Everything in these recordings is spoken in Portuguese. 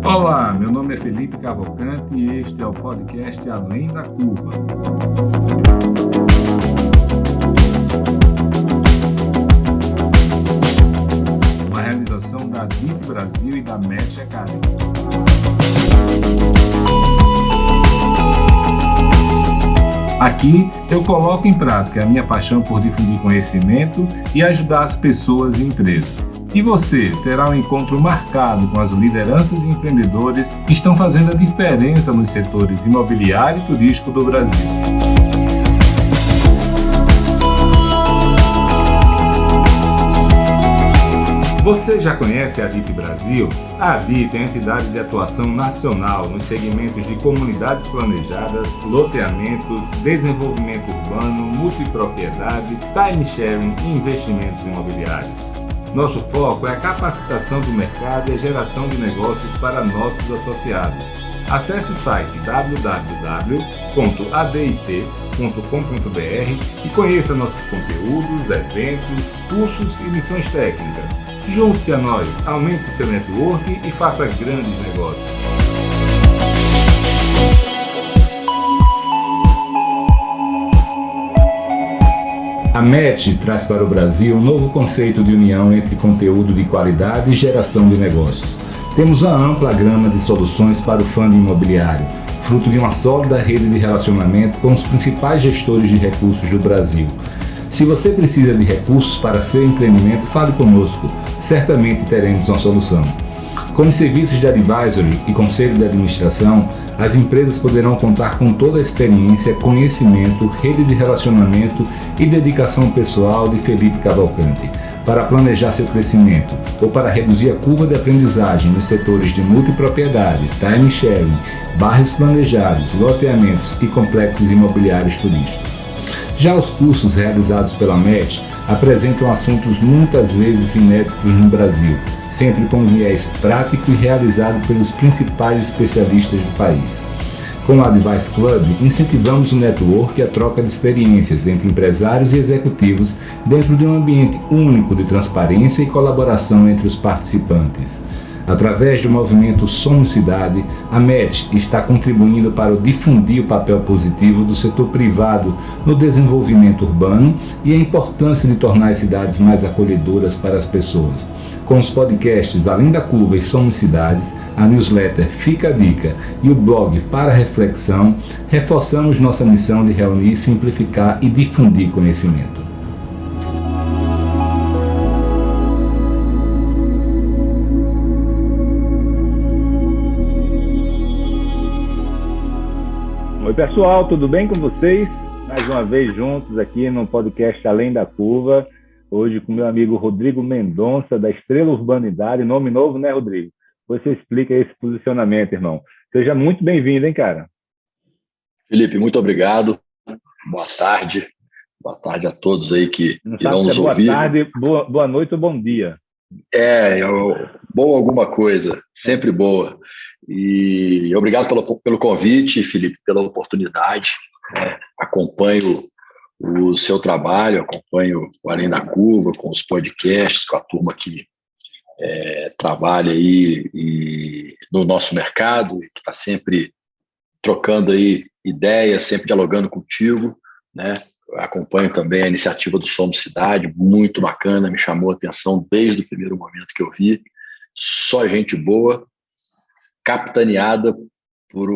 Olá, meu nome é Felipe Cavalcante e este é o podcast Além da Curva. Uma realização da DIT Brasil e da Match Academy. Aqui eu coloco em prática a minha paixão por difundir conhecimento e ajudar as pessoas e empresas. E você terá um encontro marcado com as lideranças e empreendedores que estão fazendo a diferença nos setores imobiliário e turístico do Brasil. Você já conhece a DIT Brasil? A DIT é a entidade de atuação nacional nos segmentos de comunidades planejadas, loteamentos, desenvolvimento urbano, multipropriedade, time sharing e investimentos imobiliários. Nosso foco é a capacitação do mercado e a geração de negócios para nossos associados. Acesse o site www.adit.com.br e conheça nossos conteúdos, eventos, cursos e missões técnicas. Junte-se a nós, aumente seu network e faça grandes negócios. A Match traz para o Brasil um novo conceito de união entre conteúdo de qualidade e geração de negócios. Temos uma ampla gama de soluções para o fundo imobiliário, fruto de uma sólida rede de relacionamento com os principais gestores de recursos do Brasil. Se você precisa de recursos para seu empreendimento, fale conosco, certamente teremos uma solução. Com os serviços de advisory e conselho de administração, as empresas poderão contar com toda a experiência, conhecimento, rede de relacionamento e dedicação pessoal de Felipe Cavalcante para planejar seu crescimento ou para reduzir a curva de aprendizagem nos setores de multipropriedade, time sharing, bairros planejados, loteamentos e complexos imobiliários turísticos. Já os cursos realizados pela Match apresentam assuntos muitas vezes inéditos no Brasil, sempre com viés prático e realizado pelos principais especialistas do país. Com o Advice Club, incentivamos o network e a troca de experiências entre empresários e executivos dentro de um ambiente único de transparência e colaboração entre os participantes. Através do movimento Somos Cidade, a Match está contribuindo para difundir o papel positivo do setor privado no desenvolvimento urbano e a importância de tornar as cidades mais acolhedoras para as pessoas. Com os podcasts Além da Curva e Somos Cidades, a newsletter Fica a Dica e o blog Para Reflexão, reforçamos nossa missão de reunir, simplificar e difundir conhecimento. Oi pessoal, tudo bem com vocês? Mais uma vez juntos aqui no podcast Além da Curva, hoje com meu amigo Rodrigo Mendonça, da Estrela Urbanidade, nome novo, né, Rodrigo? Você explica esse posicionamento, irmão. Seja muito bem-vindo, hein, cara? Felipe, muito obrigado. Boa tarde. Boa tarde a todos aí que irão nos ouvir. Boa tarde, boa noite ou bom dia. Boa alguma coisa, sempre boa. E obrigado pelo convite, Felipe, pela oportunidade. Acompanho o seu trabalho, acompanho o Além da Curva, com os podcasts, com a turma que trabalha aí no nosso mercado, e que está sempre trocando aí ideias, sempre dialogando contigo, né? Acompanho também a iniciativa do Somos Cidade, muito bacana, me chamou a atenção desde o primeiro momento que eu vi. Só gente boa, capitaneada por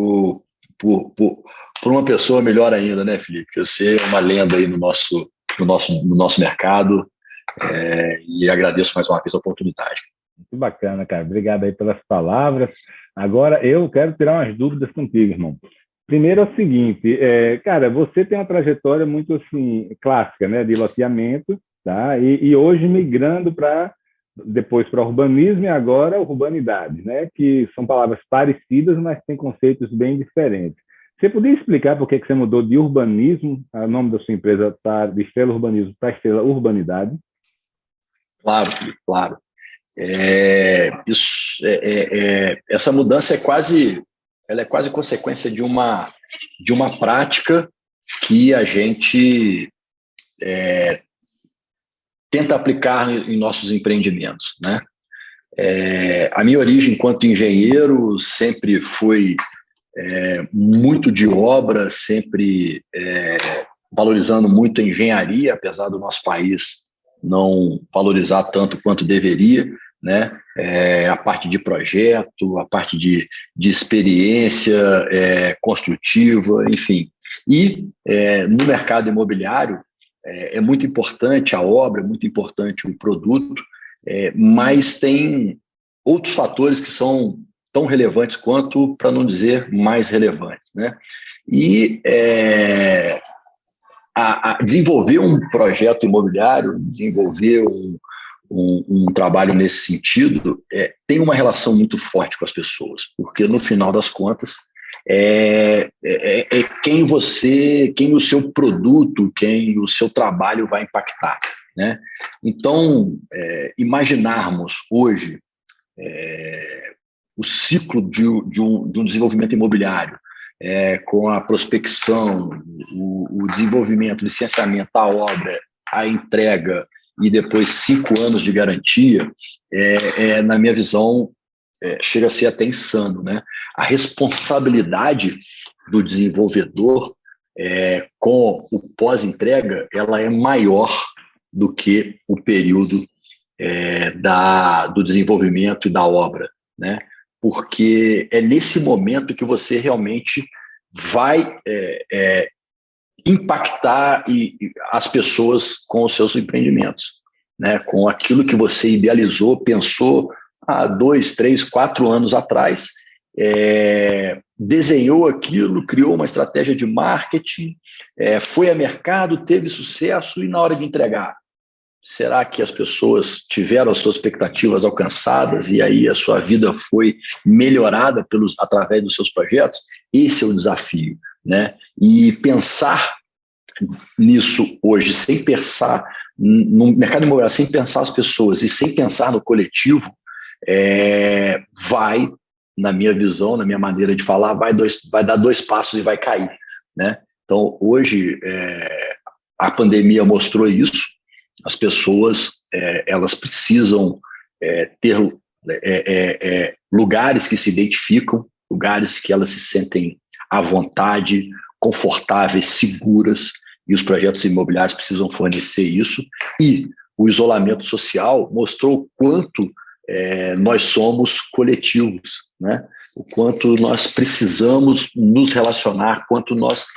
uma pessoa melhor ainda, né, Felipe? Você é uma lenda aí no nosso mercado, e agradeço mais uma vez a oportunidade. Muito bacana, cara. Obrigado aí pelas palavras. Agora eu quero tirar umas dúvidas contigo, irmão. Primeiro é o seguinte, cara, você tem uma trajetória muito assim, clássica, né, de loteamento, tá? E hoje migrando depois para urbanismo e agora urbanidade, né? Que são palavras parecidas, mas têm conceitos bem diferentes. Você podia explicar por que você mudou de urbanismo, o nome da sua empresa tá de Estrela Urbanismo para Estrela Urbanidade? Claro, claro. Essa mudança é quase consequência de uma prática que a gente tenta aplicar em nossos empreendimentos, né? A minha origem enquanto engenheiro sempre foi muito de obra, sempre valorizando muito a engenharia, apesar do nosso país não valorizar tanto quanto deveria, né? A parte de projeto, a parte de experiência construtiva, enfim. E no mercado imobiliário é muito importante a obra, é muito importante o produto, mas tem outros fatores que são tão relevantes quanto, para não dizer mais relevantes, né? E desenvolver um projeto imobiliário, desenvolver um trabalho nesse sentido, tem uma relação muito forte com as pessoas, porque no final das contas quem o seu produto, quem o seu trabalho vai impactar, né? Então, imaginarmos hoje o ciclo de um desenvolvimento imobiliário, com a prospecção, o desenvolvimento, o licenciamento, a obra, a entrega e depois 5 anos de garantia, na minha visão, chega a ser até insano, né? A responsabilidade do desenvolvedor com o pós-entrega, ela é maior do que o período do desenvolvimento e da obra, né? Porque é nesse momento que você realmente vai impactar as pessoas com os seus empreendimentos, né? Com aquilo que você idealizou, pensou há 2, 3, 4 anos atrás, desenhou aquilo, criou uma estratégia de marketing, foi a mercado, teve sucesso, e na hora de entregar, será que as pessoas tiveram as suas expectativas alcançadas e aí a sua vida foi melhorada através dos seus projetos? Esse é o desafio, né? E pensar nisso hoje, sem pensar no mercado imobiliário, sem pensar as pessoas e sem pensar no coletivo, vai, na minha visão, na minha maneira de falar, vai dar 2 passos e vai cair, né? Então, hoje, a pandemia mostrou isso. As pessoas elas precisam ter lugares que se identificam, lugares que elas se sentem à vontade, confortáveis, seguras, e os projetos imobiliários precisam fornecer isso. E o isolamento social mostrou o quanto nós somos coletivos, né? O quanto nós precisamos nos relacionar, quanto nós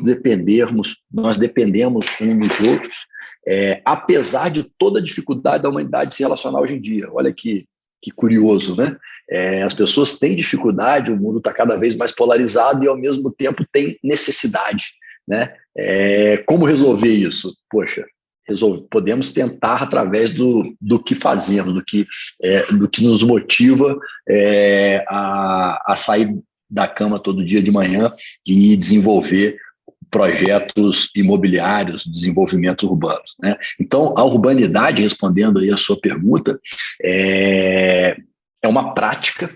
dependemos uns dos outros, apesar de toda a dificuldade da humanidade se relacionar hoje em dia. Olha que curioso, né? As pessoas têm dificuldade, o mundo está cada vez mais polarizado e, ao mesmo tempo, tem necessidade, né? Como resolver isso? Poxa, podemos tentar através do que fazemos, do que nos motiva a sair da cama todo dia de manhã e desenvolver projetos imobiliários, desenvolvimento urbano, né? Então, a urbanidade, respondendo aí a sua pergunta, é uma prática,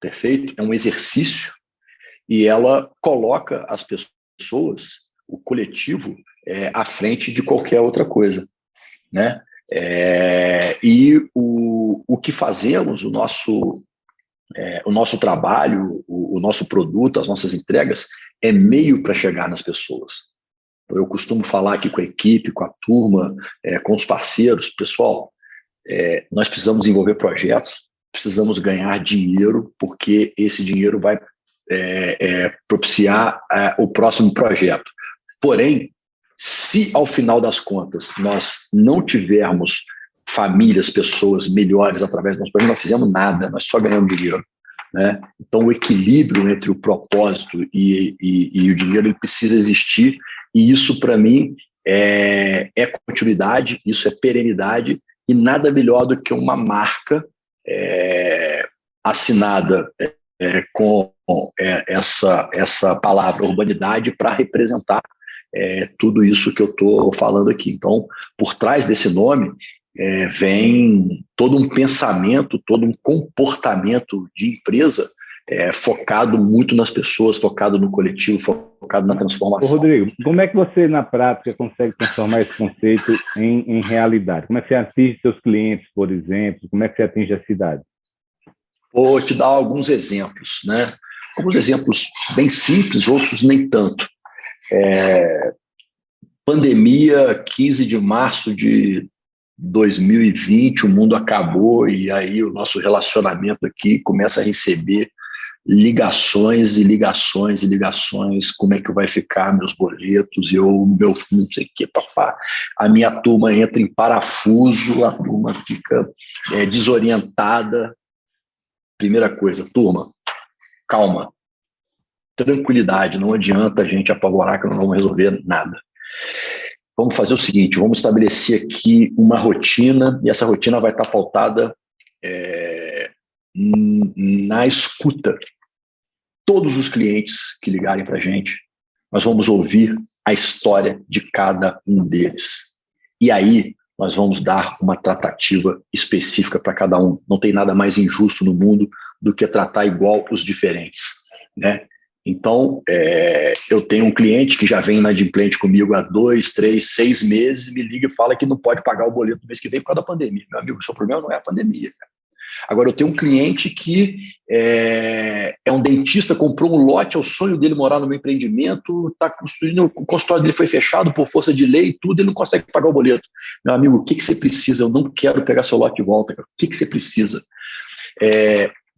perfeito? É um exercício, e ela coloca as pessoas, o coletivo, à frente de qualquer outra coisa, né? E o que fazemos, o nosso trabalho, o nosso produto, as nossas entregas, é meio para chegar nas pessoas. Eu costumo falar aqui com a equipe, com a turma, com os parceiros, pessoal, nós precisamos desenvolver projetos, precisamos ganhar dinheiro, porque esse dinheiro vai propiciar o próximo projeto. Porém, se ao final das contas nós não tivermos famílias, pessoas melhores através do nosso projeto, não fizemos nada, nós só ganhamos dinheiro, né? Então, o equilíbrio entre o propósito e o dinheiro, ele precisa existir, e isso, para mim, é continuidade, isso é perenidade, e nada melhor do que uma marca assinada com essa palavra urbanidade para representar tudo isso que eu estou falando aqui. Então, por trás desse nome, vem todo um pensamento, todo um comportamento de empresa focado muito nas pessoas, focado no coletivo, focado na Ô, transformação. Rodrigo, como é que você, na prática, consegue transformar esse conceito em realidade? Como é que você atinge seus clientes, por exemplo? Como é que você atinge a cidade? Vou te dar alguns exemplos, né? Alguns exemplos bem simples, outros nem tanto. Pandemia, 15 de março de 2020, o mundo acabou e aí o nosso relacionamento aqui começa a receber ligações e ligações e ligações, como é que vai ficar meus boletos, meu não sei o que, papá. A minha turma entra em parafuso, a turma fica desorientada. Primeira coisa, turma, calma, tranquilidade, não adianta a gente apavorar que não vamos resolver nada. Vamos fazer o seguinte, vamos estabelecer aqui uma rotina, e essa rotina vai estar pautada na escuta. Todos os clientes que ligarem para a gente, nós vamos ouvir a história de cada um deles. E aí, nós vamos dar uma tratativa específica para cada um. Não tem nada mais injusto no mundo do que tratar igual os diferentes, né? Então, eu tenho um cliente que já vem inadimplente comigo há 2, 3, 6 meses, me liga e fala que não pode pagar o boleto do mês que vem por causa da pandemia. Meu amigo, o seu problema não é a pandemia, cara. Agora, eu tenho um cliente que é um dentista, comprou um lote, é o sonho dele morar no meu empreendimento, está construindo, o consultório dele foi fechado por força de lei e tudo, ele não consegue pagar o boleto. Meu amigo, o que você precisa? Eu não quero pegar seu lote de volta, cara. O que você precisa?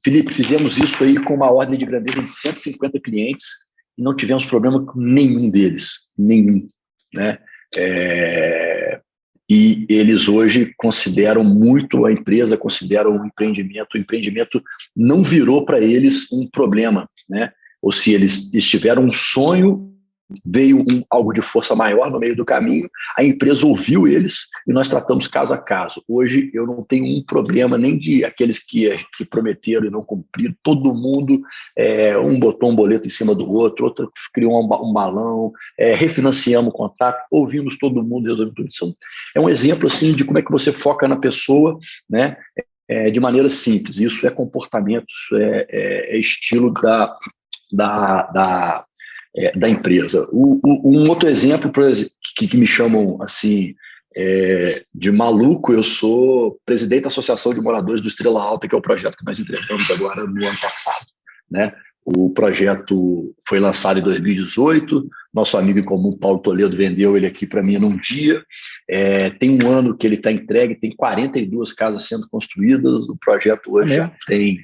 Felipe, fizemos isso aí com uma ordem de grandeza de 150 clientes e não tivemos problema com nenhum deles, nenhum, né? E eles hoje consideram muito a empresa, consideram o empreendimento não virou para eles um problema, né? Ou se eles tiveram um sonho, veio algo de força maior no meio do caminho, a empresa ouviu eles e nós tratamos caso a caso. Hoje eu não tenho um problema nem de aqueles que prometeram e não cumpriram, todo mundo, um botou um boleto em cima do outro criou um balão, refinanciamos o contrato, ouvimos todo mundo, resolvemos tudo isso. É um exemplo assim, de como é que você foca na pessoa, né? De maneira simples. Isso é comportamento, isso é estilo da empresa. Um outro exemplo que me chamam assim de maluco, eu sou presidente da Associação de Moradores do Estrela Alta, que é o projeto que nós entregamos agora no ano passado, né? O projeto foi lançado em 2018, nosso amigo em comum, Paulo Toledo, vendeu ele aqui para mim num dia. Tem um ano que ele está entregue, tem 42 casas sendo construídas, o projeto hoje já tem...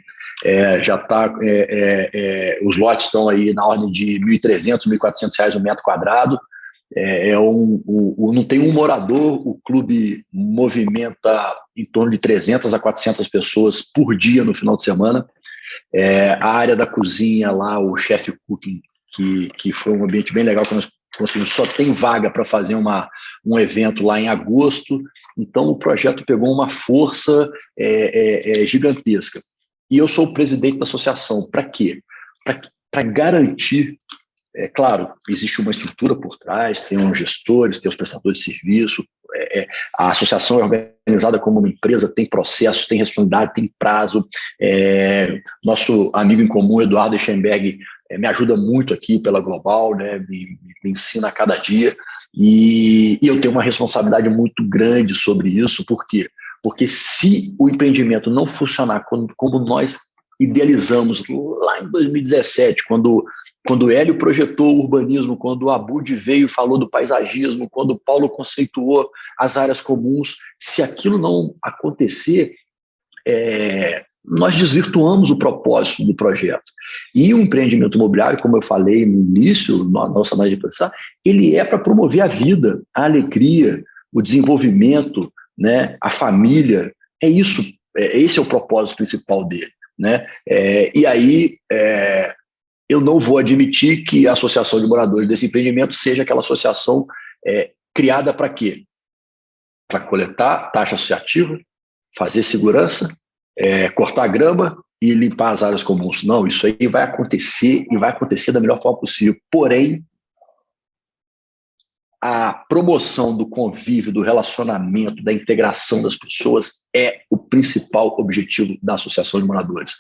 os lotes estão aí na ordem de R$1.300, R$1.400 o metro quadrado. Não tem um morador, o clube movimenta em torno de 300 a 400 pessoas por dia no final de semana. A área da cozinha lá, o chef cooking, que foi um ambiente bem legal que nós conseguimos, só tem vaga para fazer um evento lá em agosto. Então o projeto pegou uma força gigantesca. E eu sou o presidente da associação. Para quê? Para garantir, claro, existe uma estrutura por trás, tem os gestores, tem os prestadores de serviço, a associação é organizada como uma empresa, tem processos, tem responsabilidade, tem prazo. Nosso amigo em comum, Eduardo Eschenberg, me ajuda muito aqui pela Global, né? Me ensina a cada dia. E eu tenho uma responsabilidade muito grande sobre isso. Por quê? Porque se o empreendimento não funcionar como nós idealizamos lá em 2017, quando o Hélio projetou o urbanismo, quando o Abud veio e falou do paisagismo, quando o Paulo conceituou as áreas comuns, se aquilo não acontecer, nós desvirtuamos o propósito do projeto. E o empreendimento imobiliário, como eu falei no início, na nossa análise de pensar, ele é para promover a vida, a alegria, o desenvolvimento, né, a família. Esse é o propósito principal dele, né? E aí eu não vou admitir que a associação de moradores desse empreendimento seja aquela associação criada para quê? Para coletar taxa associativa, fazer segurança, cortar grama e limpar as áreas comuns. Não, isso aí vai acontecer e vai acontecer da melhor forma possível. Porém, a promoção do convívio, do relacionamento, da integração das pessoas é o principal objetivo da Associação de Moradores.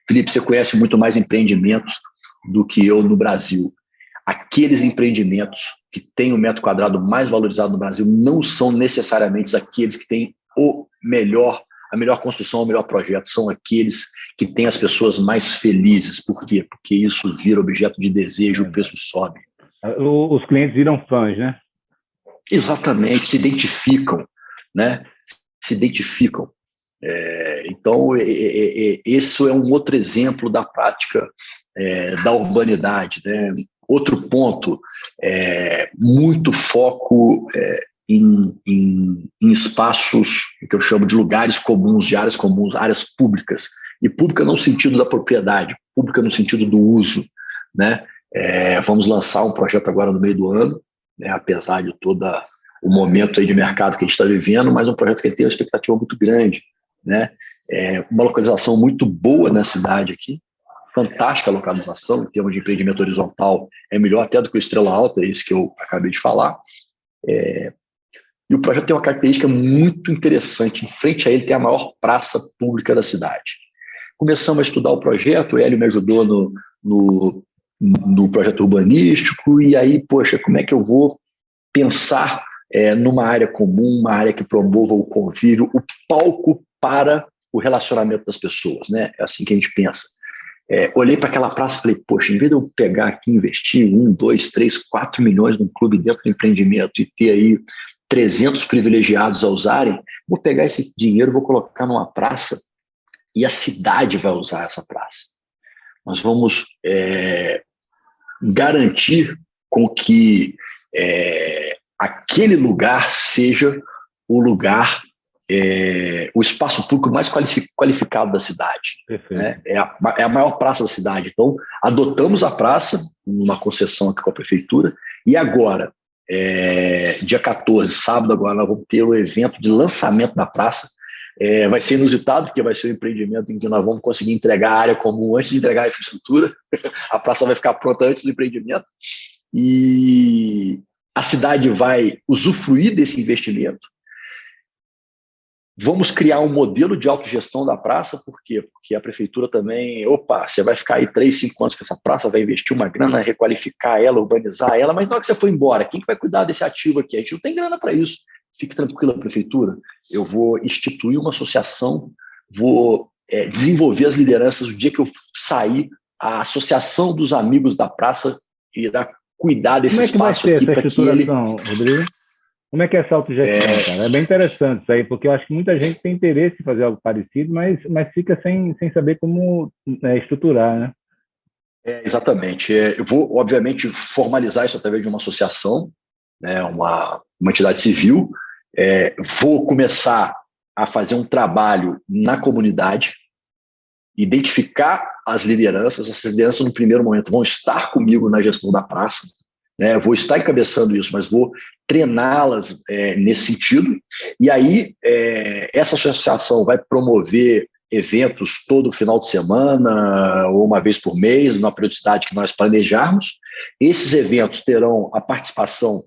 Felipe, você conhece muito mais empreendimentos do que eu no Brasil. Aqueles empreendimentos que têm o metro quadrado mais valorizado no Brasil não são necessariamente aqueles que têm a melhor construção, o melhor projeto. São aqueles que têm as pessoas mais felizes. Por quê? Porque isso vira objeto de desejo, o preço sobe. Os clientes viram fãs, né? Exatamente, se identificam, né? Se identificam. Então, esse é um outro exemplo da prática da urbanidade, né? Outro ponto, muito foco em espaços que eu chamo de lugares comuns, de áreas comuns, áreas públicas. E pública não no sentido da propriedade, pública no sentido do uso, né? Vamos lançar um projeto agora no meio do ano, né? Apesar de todo o momento aí de mercado que a gente está vivendo, mas um projeto que tem uma expectativa muito grande, né? Uma localização muito boa na cidade aqui, fantástica localização, em termos de empreendimento horizontal, é melhor até do que o Estrela Alta, esse que eu acabei de falar. E o projeto tem uma característica muito interessante. Em frente a ele tem a maior praça pública da cidade. Começamos a estudar o projeto, o Hélio me ajudou no projeto urbanístico, e aí, poxa, como é que eu vou pensar numa área comum, uma área que promova o convívio, o palco para o relacionamento das pessoas, né? É assim que a gente pensa. Olhei para aquela praça e falei, poxa, em vez de eu pegar aqui e investir 1, 2, 3, 4 milhões num clube dentro do empreendimento e ter aí 300 privilegiados a usarem, vou pegar esse dinheiro, vou colocar numa praça e a cidade vai usar essa praça. Nós vamos garantir com que aquele lugar seja o lugar, o espaço público mais qualificado da cidade. Né? É a maior praça da cidade. Então, adotamos a praça, numa concessão aqui com a prefeitura, e agora, dia 14, sábado agora, nós vamos ter o evento de lançamento da praça. Vai ser inusitado, porque vai ser um empreendimento em que nós vamos conseguir entregar a área comum antes de entregar a infraestrutura. A praça vai ficar pronta antes do empreendimento. E a cidade vai usufruir desse investimento. Vamos criar um modelo de autogestão da praça, por quê? Porque a prefeitura também, você vai ficar aí 3, 5 anos com essa praça, vai investir uma grana, requalificar ela, urbanizar ela, mas na hora que você for embora, quem que vai cuidar desse ativo aqui? A gente não tem grana para isso. Fique tranquila, prefeitura, eu vou instituir uma associação, vou desenvolver as lideranças. O dia que eu sair, a associação dos amigos da praça irá cuidar desse espaço aqui para que ele... Rodrigo? Como é que é essa autogestão, cara? É bem interessante isso aí, porque eu acho que muita gente tem interesse em fazer algo parecido, mas fica sem saber como estruturar, né? Exatamente. Eu vou, obviamente, formalizar isso através de uma associação, né, uma entidade civil. Vou começar a fazer um trabalho na comunidade, identificar as lideranças. Essas lideranças, no primeiro momento, vão estar comigo na gestão da praça, né? Vou estar encabeçando isso, mas vou treiná-las nesse sentido. E aí, essa associação vai promover eventos todo final de semana ou uma vez por mês, na periodicidade que nós planejarmos. Esses eventos terão a participação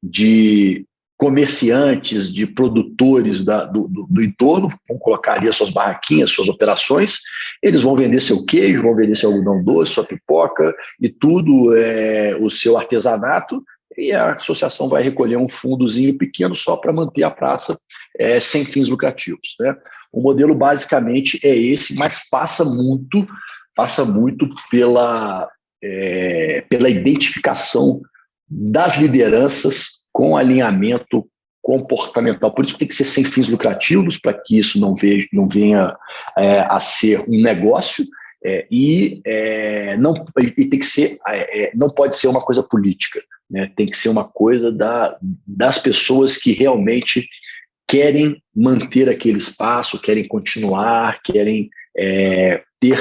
de comerciantes, de produtores do entorno, vão colocar ali as suas barraquinhas, suas operações. Eles vão vender seu queijo, vão vender seu algodão doce, sua pipoca e tudo, o seu artesanato, e a associação vai recolher um fundozinho pequeno só para manter a praça sem fins lucrativos, né? O modelo basicamente é esse, mas passa muito pela identificação das lideranças com alinhamento comportamental. Por isso que tem que ser sem fins lucrativos, para que isso não venha a ser um negócio, e tem que ser, não pode ser uma coisa política, né? Tem que ser uma coisa das pessoas que realmente querem manter aquele espaço, querem continuar, querem ter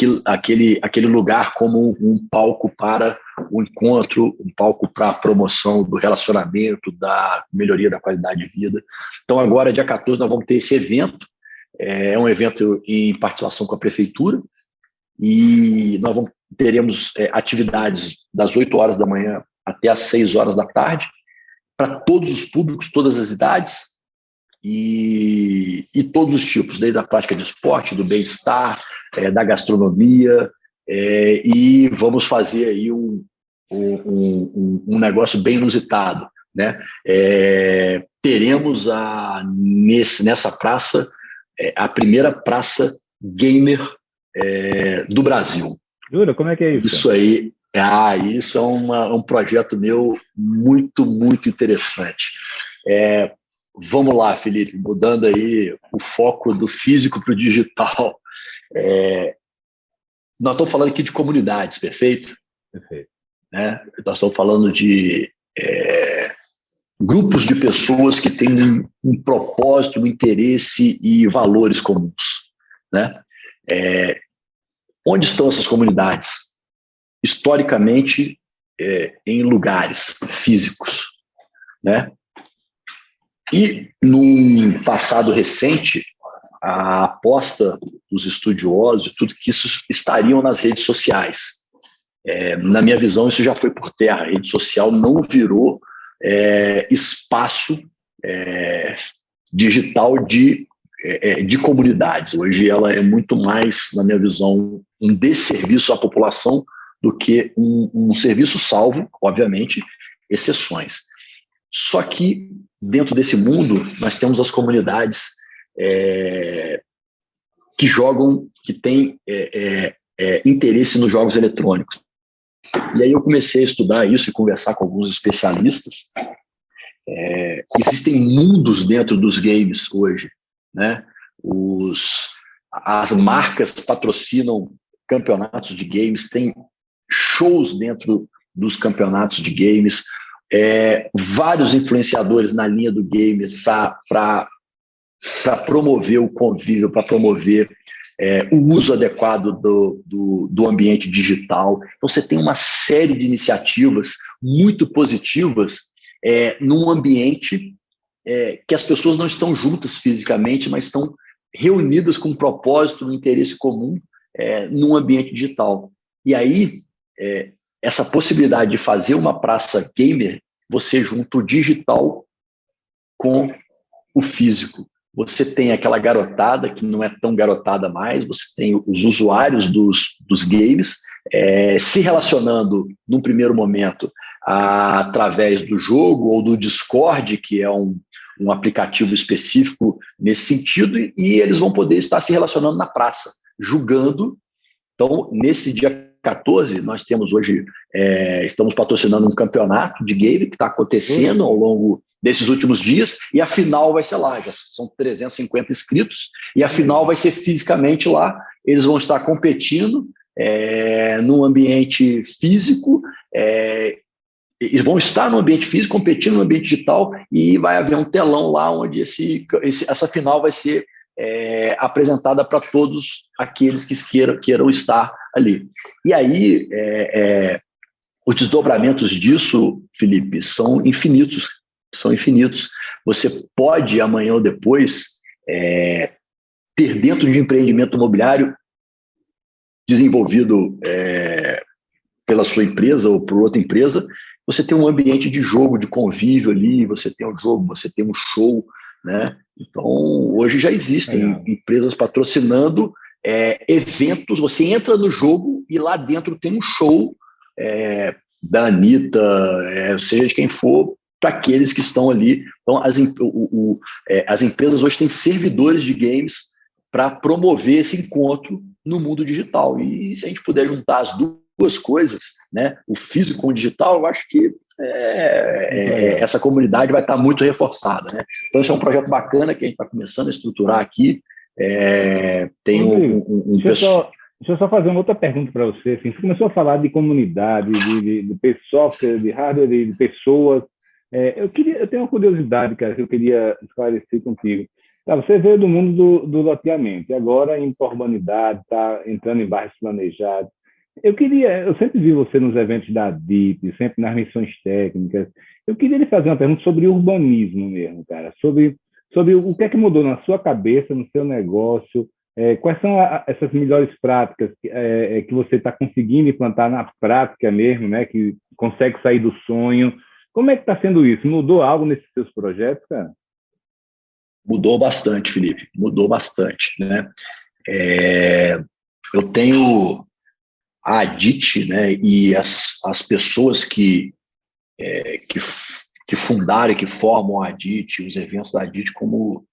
aquele lugar como um palco para o encontro, um palco para a promoção do relacionamento, da melhoria da qualidade de vida. Então, agora, dia 14, nós vamos ter esse evento. É um evento em participação com a prefeitura, e nós teremos atividades das 8 horas da manhã até as 6 horas da tarde, para todos os públicos, todas as idades. e todos os tipos, desde a prática de esporte, do bem-estar, da gastronomia, e vamos fazer aí um negócio bem inusitado, né? Teremos nessa praça a primeira praça gamer do Brasil. Jura? Como é que é isso? Isso aí, isso é um projeto meu muito, muito interessante. Vamos lá, Felipe, mudando aí o foco do físico para o digital. Nós estamos falando aqui de comunidades, perfeito? Perfeito. Né? Nós estamos falando de grupos de pessoas que têm um propósito, um interesse e valores comuns. Né? Onde estão essas comunidades? Historicamente, em lugares físicos. Né? E, num passado recente, a aposta dos estudiosos e tudo que isso estariam nas redes sociais. Na minha visão, isso já foi por terra. A rede social não virou espaço digital de comunidades. Hoje ela é muito mais, na minha visão, um desserviço à população do que um serviço, salvo, obviamente, exceções. Só que, dentro desse mundo, nós temos as comunidades que jogam, que têm interesse nos jogos eletrônicos. E aí eu comecei a estudar isso e conversar com alguns especialistas. Existem mundos dentro dos games hoje, né? As marcas patrocinam campeonatos de games, tem shows dentro dos campeonatos de games, vários influenciadores na linha do game para promover o convívio, para promover o uso adequado do ambiente digital. Então, você tem uma série de iniciativas muito positivas num ambiente que as pessoas não estão juntas fisicamente, mas estão reunidas com um propósito, um interesse comum num ambiente digital. E aí, essa possibilidade de fazer uma praça gamer, você junta o digital com o físico. Você tem aquela garotada que não é tão garotada mais, você tem os usuários dos games se relacionando num primeiro momento através do jogo ou do Discord, que é um aplicativo específico nesse sentido, e eles vão poder estar se relacionando na praça, jogando. Então, nesse dia 14, nós temos hoje, estamos patrocinando um campeonato de game que está acontecendo ao longo desses últimos dias, e a final vai ser lá, já são 350 inscritos, e a final vai ser fisicamente lá. Eles vão estar competindo num ambiente físico, eles vão estar no ambiente físico, competindo no ambiente digital, e vai haver um telão lá onde essa final vai ser apresentada para todos aqueles que queiram estar ali. E aí, os desdobramentos disso, Felipe, são infinitos. Você pode, amanhã ou depois, ter dentro de um empreendimento imobiliário desenvolvido pela sua empresa ou por outra empresa, você tem um ambiente de jogo, de convívio ali, você tem um jogo, você tem um show, né? Então, hoje já existem empresas patrocinando eventos. Você entra no jogo e lá dentro tem um show da Anitta, seja de quem for, para aqueles que estão ali. Então, as empresas hoje têm servidores de games para promover esse encontro no mundo digital. E se a gente puder juntar as duas coisas, né, o físico com o digital, eu acho que essa comunidade vai estar muito reforçada, né? Então, esse é um projeto bacana que a gente está começando a estruturar aqui. Tem Deixa eu só fazer uma outra pergunta para você. Assim, você começou a falar de comunidade, de software, de hardware, de pessoas. Eu tenho uma curiosidade, cara, que eu queria esclarecer contigo. Você veio do mundo do loteamento, e agora indo para a urbanidade, está entrando em bairros planejados. Eu sempre vi você nos eventos da DIP, sempre nas missões técnicas. Eu queria lhe fazer uma pergunta sobre urbanismo mesmo, cara, sobre o que é que mudou na sua cabeça, no seu negócio, quais são essas melhores práticas que você está conseguindo implantar na prática mesmo, né, que consegue sair do sonho. Como é que está sendo isso? Mudou algo nesses seus projetos, cara? Mudou bastante, Felipe, mudou bastante, né? Eu tenho a ADIT, né, e as pessoas que fundaram e que formam a ADIT, os eventos da ADIT, como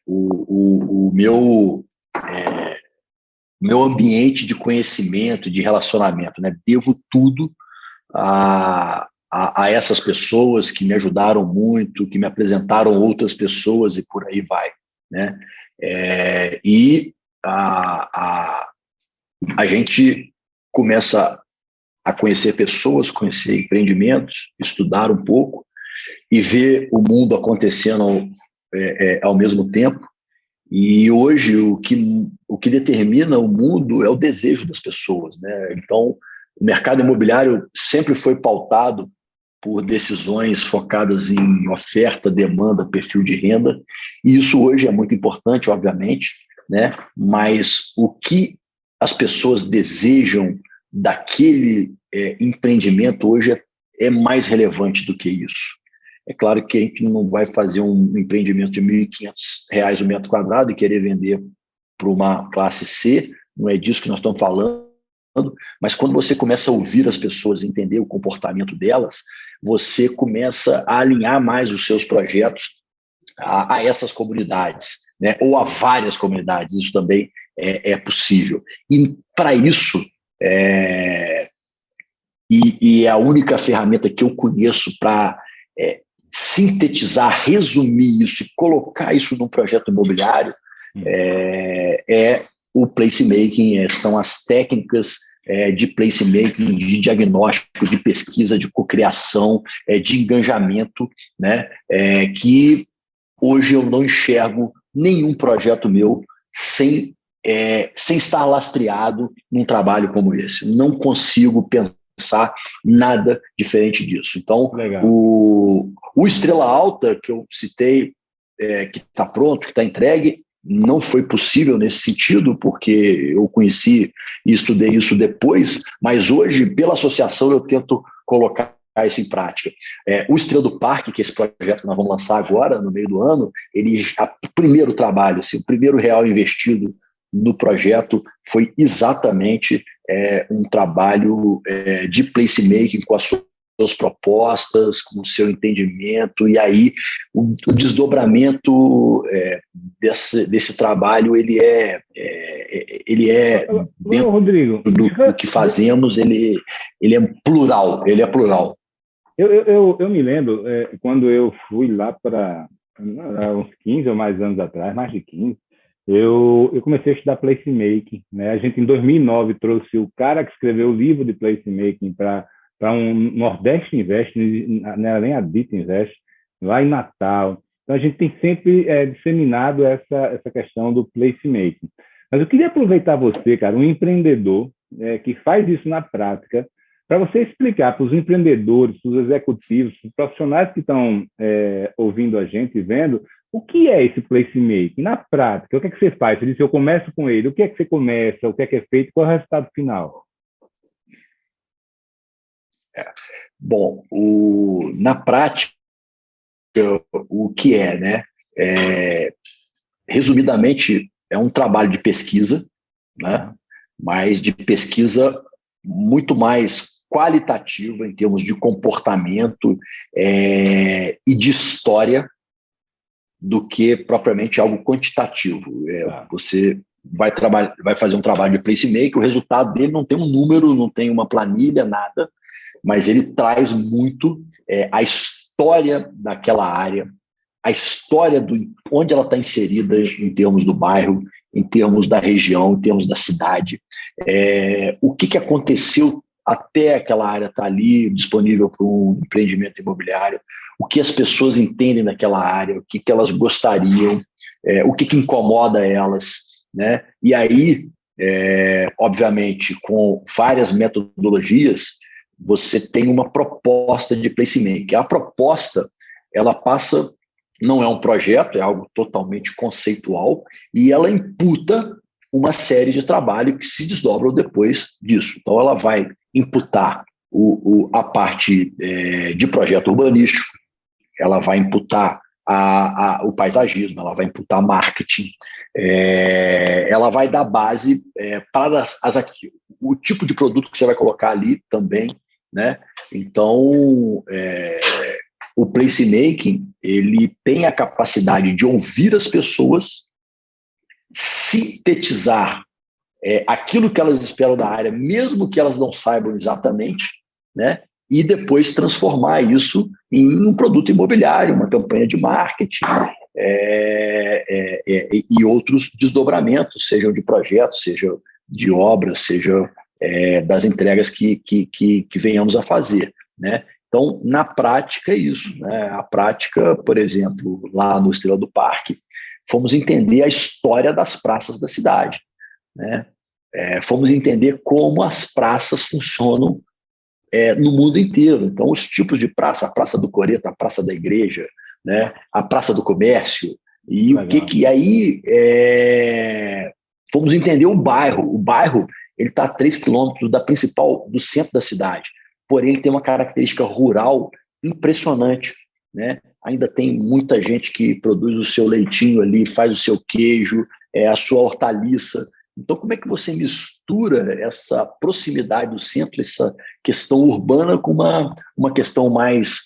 o meu ambiente de conhecimento, de relacionamento, né? Devo tudo a essas pessoas que me ajudaram muito, que me apresentaram outras pessoas e por aí vai, né? E a gente começa a conhecer pessoas, conhecer empreendimentos, estudar um pouco e ver o mundo acontecendo ao mesmo tempo. E hoje o que determina o mundo é o desejo das pessoas, né? Então, o mercado imobiliário sempre foi pautado por decisões focadas em oferta, demanda, perfil de renda, e isso hoje é muito importante, obviamente, né? Mas o que as pessoas desejam daquele empreendimento hoje é mais relevante do que isso. É claro que a gente não vai fazer um empreendimento de R$ 1.500 o metro quadrado e querer vender para uma classe C, não é disso que nós estamos falando, mas quando você começa a ouvir as pessoas, entender o comportamento delas, você começa a alinhar mais os seus projetos a essas comunidades, né? Ou a várias comunidades, isso também é possível. E para isso, e é a única ferramenta que eu conheço para sintetizar, resumir isso e colocar isso num projeto imobiliário, é o placemaking, são as técnicas de placemaking, de diagnóstico, de pesquisa, de cocriação, de engajamento, né? Que hoje eu não enxergo nenhum projeto meu sem estar lastreado num trabalho como esse. Não consigo pensar nada diferente disso. Então, o Estrela Alta, que eu citei, que está pronto, que está entregue, não foi possível nesse sentido, porque eu conheci e estudei isso depois, mas hoje, pela associação, eu tento colocar isso em prática. O Estrela do Parque, que é esse projeto que nós vamos lançar agora, no meio do ano, o primeiro trabalho, assim, o primeiro real investido no projeto foi exatamente um trabalho de placemaking com as suas propostas, com o seu entendimento, e aí o desdobramento desse trabalho, ele é dentro Rodrigo, do que fazemos, ele é plural, ele é plural. Eu me lembro, quando eu fui lá para uns 15 ou mais anos atrás, mais de 15, eu comecei a estudar placemaking, né? A gente, em 2009, trouxe o cara que escreveu o livro de placemaking para um Nordeste Invest, não era nem a Dita Invest, lá em Natal. Então, a gente tem sempre disseminado essa questão do placemaking. Mas eu queria aproveitar você, cara, um empreendedor que faz isso na prática, para você explicar para os empreendedores, para os executivos, para os profissionais que estão ouvindo a gente e vendo, o que é esse placemaking? Na prática, o que é que você faz? Você disse, eu começo com ele. O que é que você começa? O que é feito? Qual é o resultado final? Bom, na prática, o que né? Resumidamente, é um trabalho de pesquisa, né? Mas de pesquisa muito mais qualitativa em termos de comportamento e de história do que propriamente algo quantitativo. Você vai fazer um trabalho de placemaking, o resultado dele não tem um número, não tem uma planilha, nada, mas ele traz muito a história daquela área, a história onde ela está inserida em termos do bairro, em termos da região, em termos da cidade, o que aconteceu até aquela área estar ali disponível para um empreendimento imobiliário, o que as pessoas entendem daquela área, o que elas gostariam, o que incomoda elas, né? E aí, obviamente, com várias metodologias, você tem uma proposta de placemaking. A proposta, ela passa, não é um projeto, é algo totalmente conceitual, e ela imputa uma série de trabalho que se desdobram depois disso. Então, ela vai imputar a parte de projeto urbanístico, ela vai imputar o paisagismo, ela vai imputar marketing, ela vai dar base para o tipo de produto que você vai colocar ali também, né? Então, o placemaking, ele tem a capacidade de ouvir as pessoas, sintetizar aquilo que elas esperam da área, mesmo que elas não saibam exatamente, né? E depois transformar isso em um produto imobiliário, uma campanha de marketing e outros desdobramentos, sejam de projetos, sejam de obras, sejam das entregas que venhamos a fazer, né? Então, na prática, é isso, né? A prática, por exemplo, lá no Estrela do Parque, fomos entender a história das praças da cidade, né? Fomos entender como as praças funcionam no mundo inteiro. Então, os tipos de praça, a Praça do Coreto, a Praça da Igreja, né? A Praça do Comércio, e legal. O que aí fomos entender o bairro. O bairro ele está a 3 quilômetros do centro da cidade, porém ele tem uma característica rural impressionante, né? Ainda tem muita gente que produz o seu leitinho ali, faz o seu queijo, a sua hortaliça. Então, como é que você mistura essa proximidade do centro, essa questão urbana com uma questão mais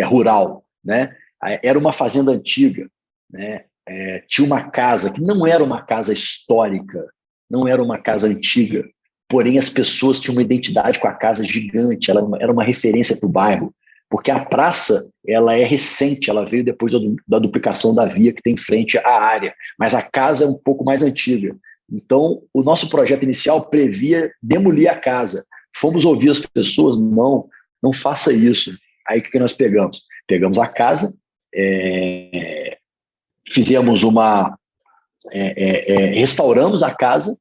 rural, né? Era uma fazenda antiga, né? Tinha uma casa que não era uma casa histórica, não era uma casa antiga, porém as pessoas tinham uma identidade com a casa gigante, ela era uma referência para o bairro, porque a praça ela é recente, ela veio depois da duplicação da via que tem em frente à área, mas a casa é um pouco mais antiga. Então, o nosso projeto inicial previa demolir a casa. Fomos ouvir as pessoas, não faça isso. Aí o que nós pegamos? Pegamos a casa, fizemos restauramos a casa.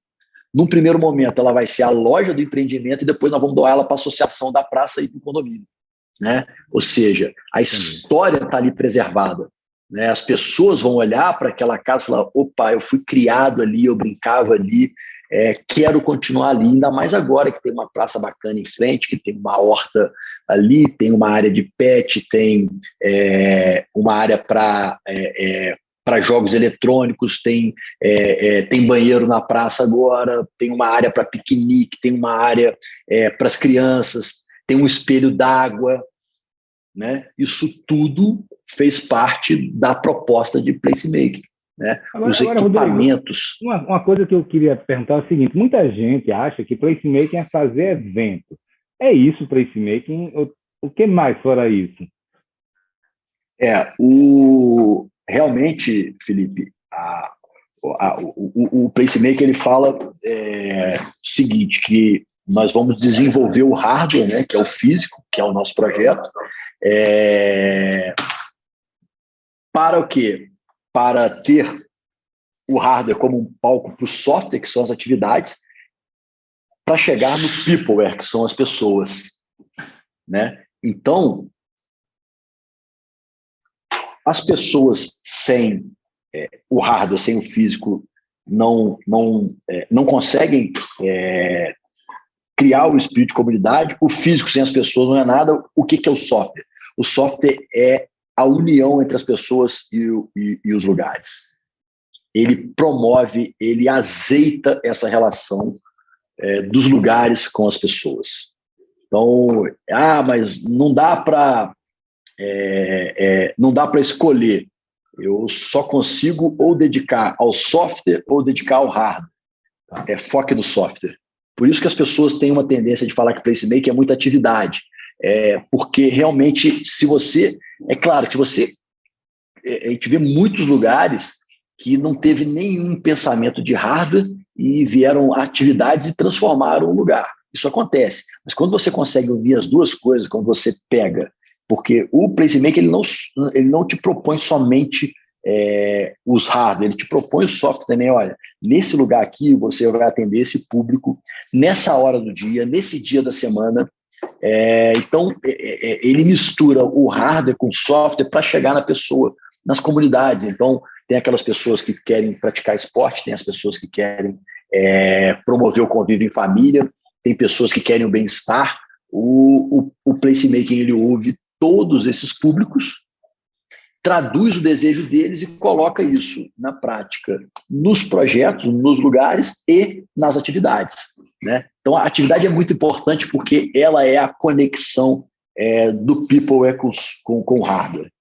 Num primeiro momento, ela vai ser a loja do empreendimento e depois nós vamos doar ela para a associação da praça e do condomínio, né? Ou seja, a história está ali preservada, né? As pessoas vão olhar para aquela casa e falar: opa, eu fui criado ali, eu brincava ali, quero continuar ali, ainda mais agora que tem uma praça bacana em frente, que tem uma horta ali, tem uma área de pet, tem uma área para jogos eletrônicos, tem banheiro na praça agora, tem uma área para piquenique, tem uma área para as crianças, tem um espelho d'água, né? Isso tudo fez parte da proposta de placemaking, né? Os equipamentos. Rodrigo, uma coisa que eu queria perguntar é o seguinte: muita gente acha que placemaking é fazer evento. É isso, placemaking? O que mais fora isso? Realmente, Felipe, o placemaking ele fala o seguinte, que nós vamos desenvolver o hardware, né, que é o físico, que é o nosso projeto, para o quê? Para ter o hardware como um palco para o software, que são as atividades, para chegar no peopleware, que são as pessoas, né? Então, as pessoas sem o hardware, sem o físico, não conseguem criar o espírito de comunidade. O físico sem as pessoas não é nada. O que é o software? O software é a união entre as pessoas e os lugares. Ele promove, ele azeita essa relação dos lugares com as pessoas. Então, mas não dá para escolher. Eu só consigo ou dedicar ao software ou dedicar ao hardware. Foque no software. Por isso que as pessoas têm uma tendência de falar que placemaking é muita atividade. Porque realmente, se você... É claro que se você... A gente vê muitos lugares que não teve nenhum pensamento de hardware e vieram atividades e transformaram o lugar. Isso acontece. Mas quando você consegue unir as duas coisas, quando você pega... Porque o placemaking ele não te propõe somente os hardware, ele te propõe o software também. Olha, nesse lugar aqui você vai atender esse público nessa hora do dia, nesse dia da semana. Então, ele mistura o hardware com o software para chegar na pessoa, nas comunidades. Então, tem aquelas pessoas que querem praticar esporte, tem as pessoas que querem promover o convívio em família, tem pessoas que querem o bem-estar. O placemaking ele ouve todos esses públicos, traduz o desejo deles e coloca isso na prática, nos projetos, nos lugares e nas atividades, né? Então, a atividade é muito importante porque ela é a conexão do people com o hardware.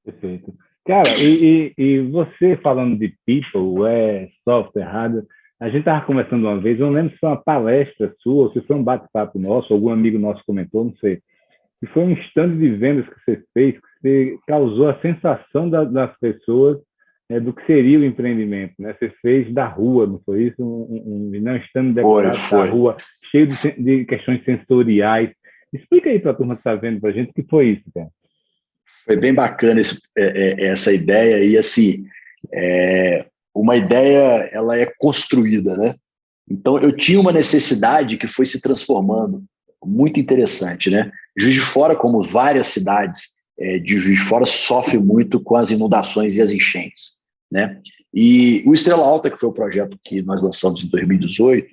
Perfeito. Cara, e você falando de people, software, hardware, a gente estava conversando uma vez, eu não lembro se foi uma palestra sua, ou se foi um bate-papo nosso, algum amigo nosso comentou, não sei. E foi um stand de vendas que você fez, que você causou a sensação das pessoas do que seria o empreendimento, né? Você fez da rua, não foi isso? Um stand decorado da rua, cheio de questões sensoriais. Explica aí para a turma que está vendo para a gente o que foi isso, cara. Foi bem bacana essa ideia, e assim, uma ideia, ela é construída, né? Então, eu tinha uma necessidade que foi se transformando, muito interessante, né? Juiz de Fora, como várias cidades de Juiz de Fora, sofre muito com as inundações e as enchentes, né? E o Estrela Alta, que foi o projeto que nós lançamos em 2018,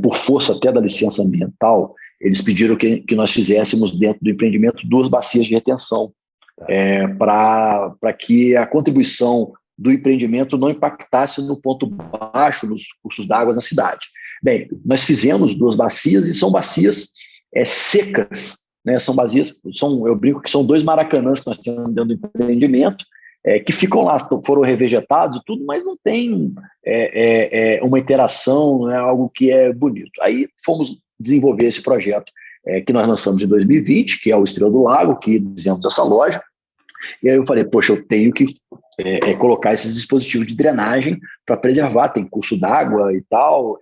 por força até da licença ambiental, eles pediram que nós fizéssemos dentro do empreendimento 2 bacias de retenção, para que a contribuição do empreendimento não impactasse no ponto baixo, nos cursos d'água na cidade. Bem, nós fizemos 2 bacias e são bacias secas, né? São bacias, eu brinco que são 2 maracanãs que nós temos dentro do empreendimento, que ficam lá, foram revegetados e tudo, mas não tem uma interação, né? Algo que é bonito. Aí fomos desenvolver esse projeto que nós lançamos em 2020, que é o Estrela do Lago, que fizemos essa loja. E aí eu falei, poxa, eu tenho que colocar esses dispositivos de drenagem para preservar, tem curso d'água e tal.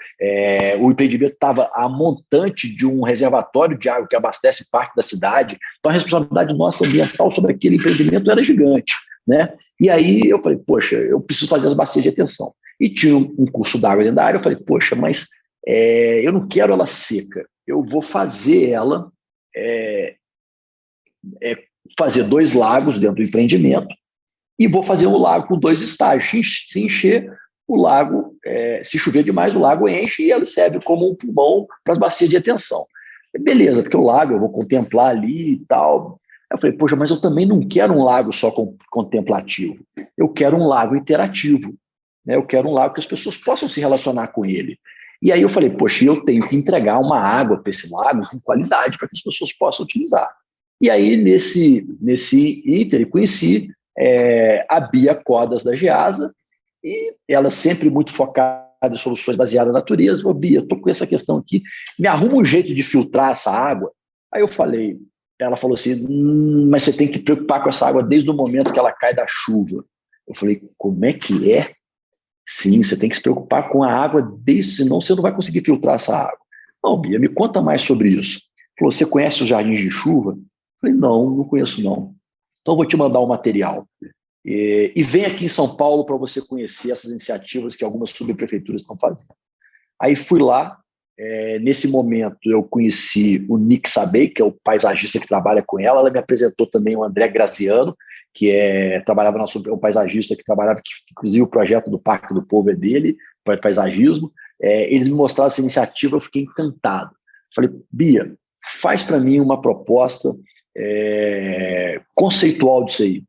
O empreendimento estava a montante de um reservatório de água que abastece parte da cidade, então a responsabilidade nossa ambiental sobre aquele empreendimento era gigante, né? E aí eu falei, poxa, eu preciso fazer as bacias de retenção. E tinha um curso d'água dentro da área, eu falei, poxa, mas eu não quero ela seca, eu vou fazer ela fazer 2 lagos dentro do empreendimento e vou fazer um lago com 2 estágios. Se encher, o lago, se chover demais, o lago enche e ele serve como um pulmão para as bacias de retenção. Beleza, porque o lago eu vou contemplar ali e tal. Eu falei, poxa, mas eu também não quero um lago só contemplativo, eu quero um lago interativo, né? Eu quero um lago que as pessoas possam se relacionar com ele. E aí eu falei, poxa, eu tenho que entregar uma água para esse lago com qualidade para que as pessoas possam utilizar. E aí, nesse ínter, conheci a Bia Codas da Geasa, e ela sempre muito focada em soluções baseadas na natureza. Falei, Bia, estou com essa questão aqui, me arruma um jeito de filtrar essa água. Aí eu falei, ela falou assim, mas você tem que preocupar com essa água desde o momento que ela cai da chuva. Eu falei, como é que é? Sim, você tem que se preocupar com a água, senão você não vai conseguir filtrar essa água. Não, Bia, me conta mais sobre isso. Falou, você conhece os jardins de chuva? Falei, não conheço não. Então, eu vou te mandar o material. E vem aqui em São Paulo para você conhecer essas iniciativas que algumas subprefeituras estão fazendo. Aí fui lá. Nesse momento, eu conheci o Nick Sabei, que é o paisagista que trabalha com ela. Ela me apresentou também o André Graziano, que trabalhava um paisagista que trabalhava, que inclusive o projeto do Parque do Povo é dele, para paisagismo. Eles me mostraram essa iniciativa, eu fiquei encantado. Falei, Bia, faz para mim uma proposta conceitual disso aí.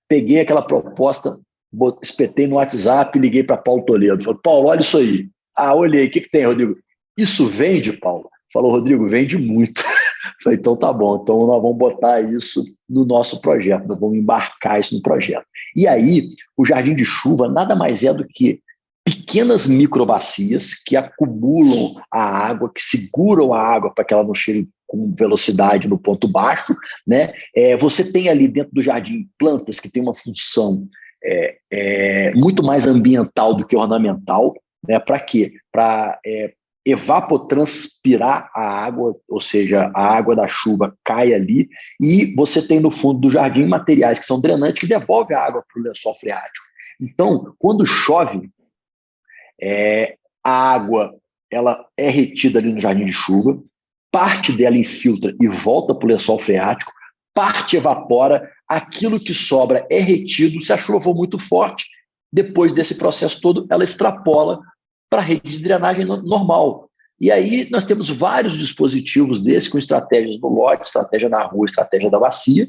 Peguei aquela proposta, espetei no WhatsApp, liguei para Paulo Toledo. Falei, Paulo, olha isso aí. Olhei, o que tem, Rodrigo? Isso vende, Paulo? Falou, Rodrigo, vende muito. Falei, então tá bom, então nós vamos botar isso no nosso projeto, nós vamos embarcar isso no projeto. E aí, o Jardim de Chuva nada mais é do que pequenas microbacias que acumulam a água, que seguram a água para que ela não chegue com velocidade no ponto baixo, né? Você tem ali dentro do jardim plantas que têm uma função muito mais ambiental do que ornamental, né? Para quê? Para evapotranspirar a água, ou seja, a água da chuva cai ali, e você tem no fundo do jardim materiais que são drenantes que devolvem a água para o lençol freático. Então, quando chove, a água ela é retida ali no jardim de chuva, parte dela infiltra e volta para o lençol freático, parte evapora, aquilo que sobra é retido. Se a chuva for muito forte, depois desse processo todo, ela extrapola para a rede de drenagem normal. E aí nós temos vários dispositivos desses com estratégias no lote, estratégia na rua, estratégia da bacia.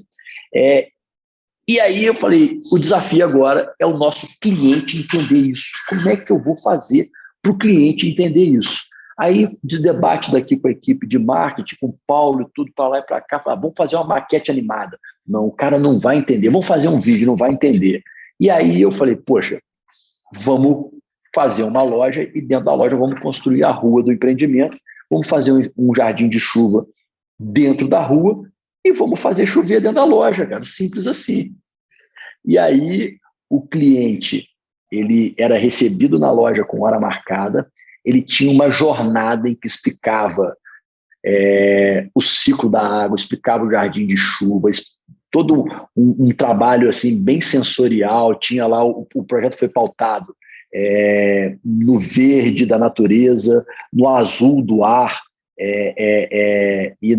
E aí eu falei, o desafio agora é o nosso cliente entender isso. Como é que eu vou fazer para o cliente entender isso? Aí, de debate daqui com a equipe de marketing, com o Paulo e tudo, para lá e para cá, falei, vamos fazer uma maquete animada. Não, o cara não vai entender. Vamos fazer um vídeo, não vai entender. E aí eu falei, poxa, vamos fazer uma loja e dentro da loja vamos construir a rua do empreendimento, vamos fazer um jardim de chuva dentro da rua e vamos fazer chover dentro da loja, cara, simples assim. E aí o cliente, ele era recebido na loja com hora marcada, ele tinha uma jornada em que explicava o ciclo da água, explicava o jardim de chuva, todo um trabalho assim bem sensorial, tinha lá, o projeto foi pautado no verde da natureza, no azul do ar, e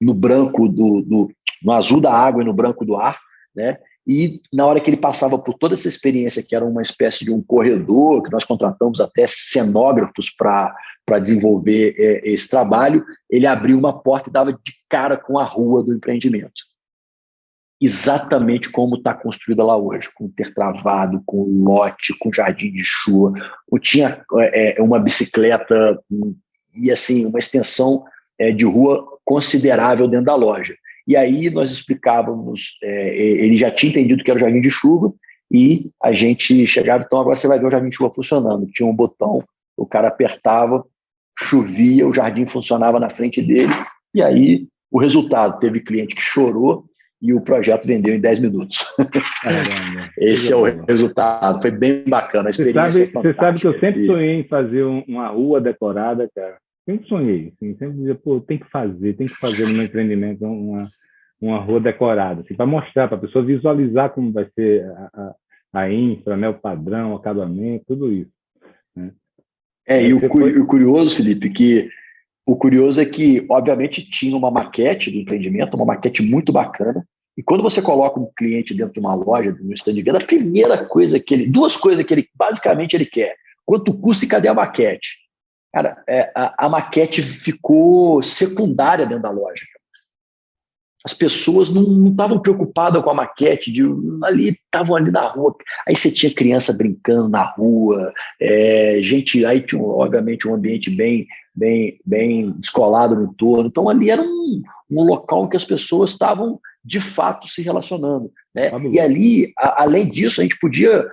no branco no azul da água e no branco do ar, né? E na hora que ele passava por toda essa experiência, que era uma espécie de um corredor, que nós contratamos até cenógrafos para desenvolver esse trabalho, ele abriu uma porta e dava de cara com a rua do empreendimento. Exatamente como está construída lá hoje, com ter travado, com lote, com jardim de chuva, tinha uma bicicleta e assim uma extensão de rua considerável dentro da loja. E aí nós explicávamos, ele já tinha entendido que era o jardim de chuva e a gente chegava, então agora você vai ver o jardim de chuva funcionando. Tinha um botão, o cara apertava, chovia, o jardim funcionava na frente dele e aí o resultado, teve cliente que chorou e o projeto vendeu em 10 minutos. Esse é o resultado, foi bem bacana, a experiência Você sabe que eu sempre sonhei em fazer uma rua decorada, cara. Sempre sonhei, assim, sempre dizia, pô, tem que fazer no meu empreendimento uma rua decorada, assim, para mostrar, para a pessoa visualizar como vai ser a infra, né, o padrão, o acabamento, tudo isso. Né? E o curioso, Felipe, o curioso é que, obviamente, tinha uma maquete do empreendimento, uma maquete muito bacana, e quando você coloca um cliente dentro de uma loja, no stand de venda, a primeira coisa duas coisas que ele, basicamente, ele quer: quanto custa e cadê a maquete? Cara, a maquete ficou secundária dentro da loja. As pessoas não estavam preocupadas com a maquete, estavam ali na rua. Aí você tinha criança brincando na rua, gente, aí tinha, obviamente, um ambiente bem descolado no entorno. Então, ali era um local em que as pessoas estavam, de fato, se relacionando. Né? E ali, além disso, a gente podia...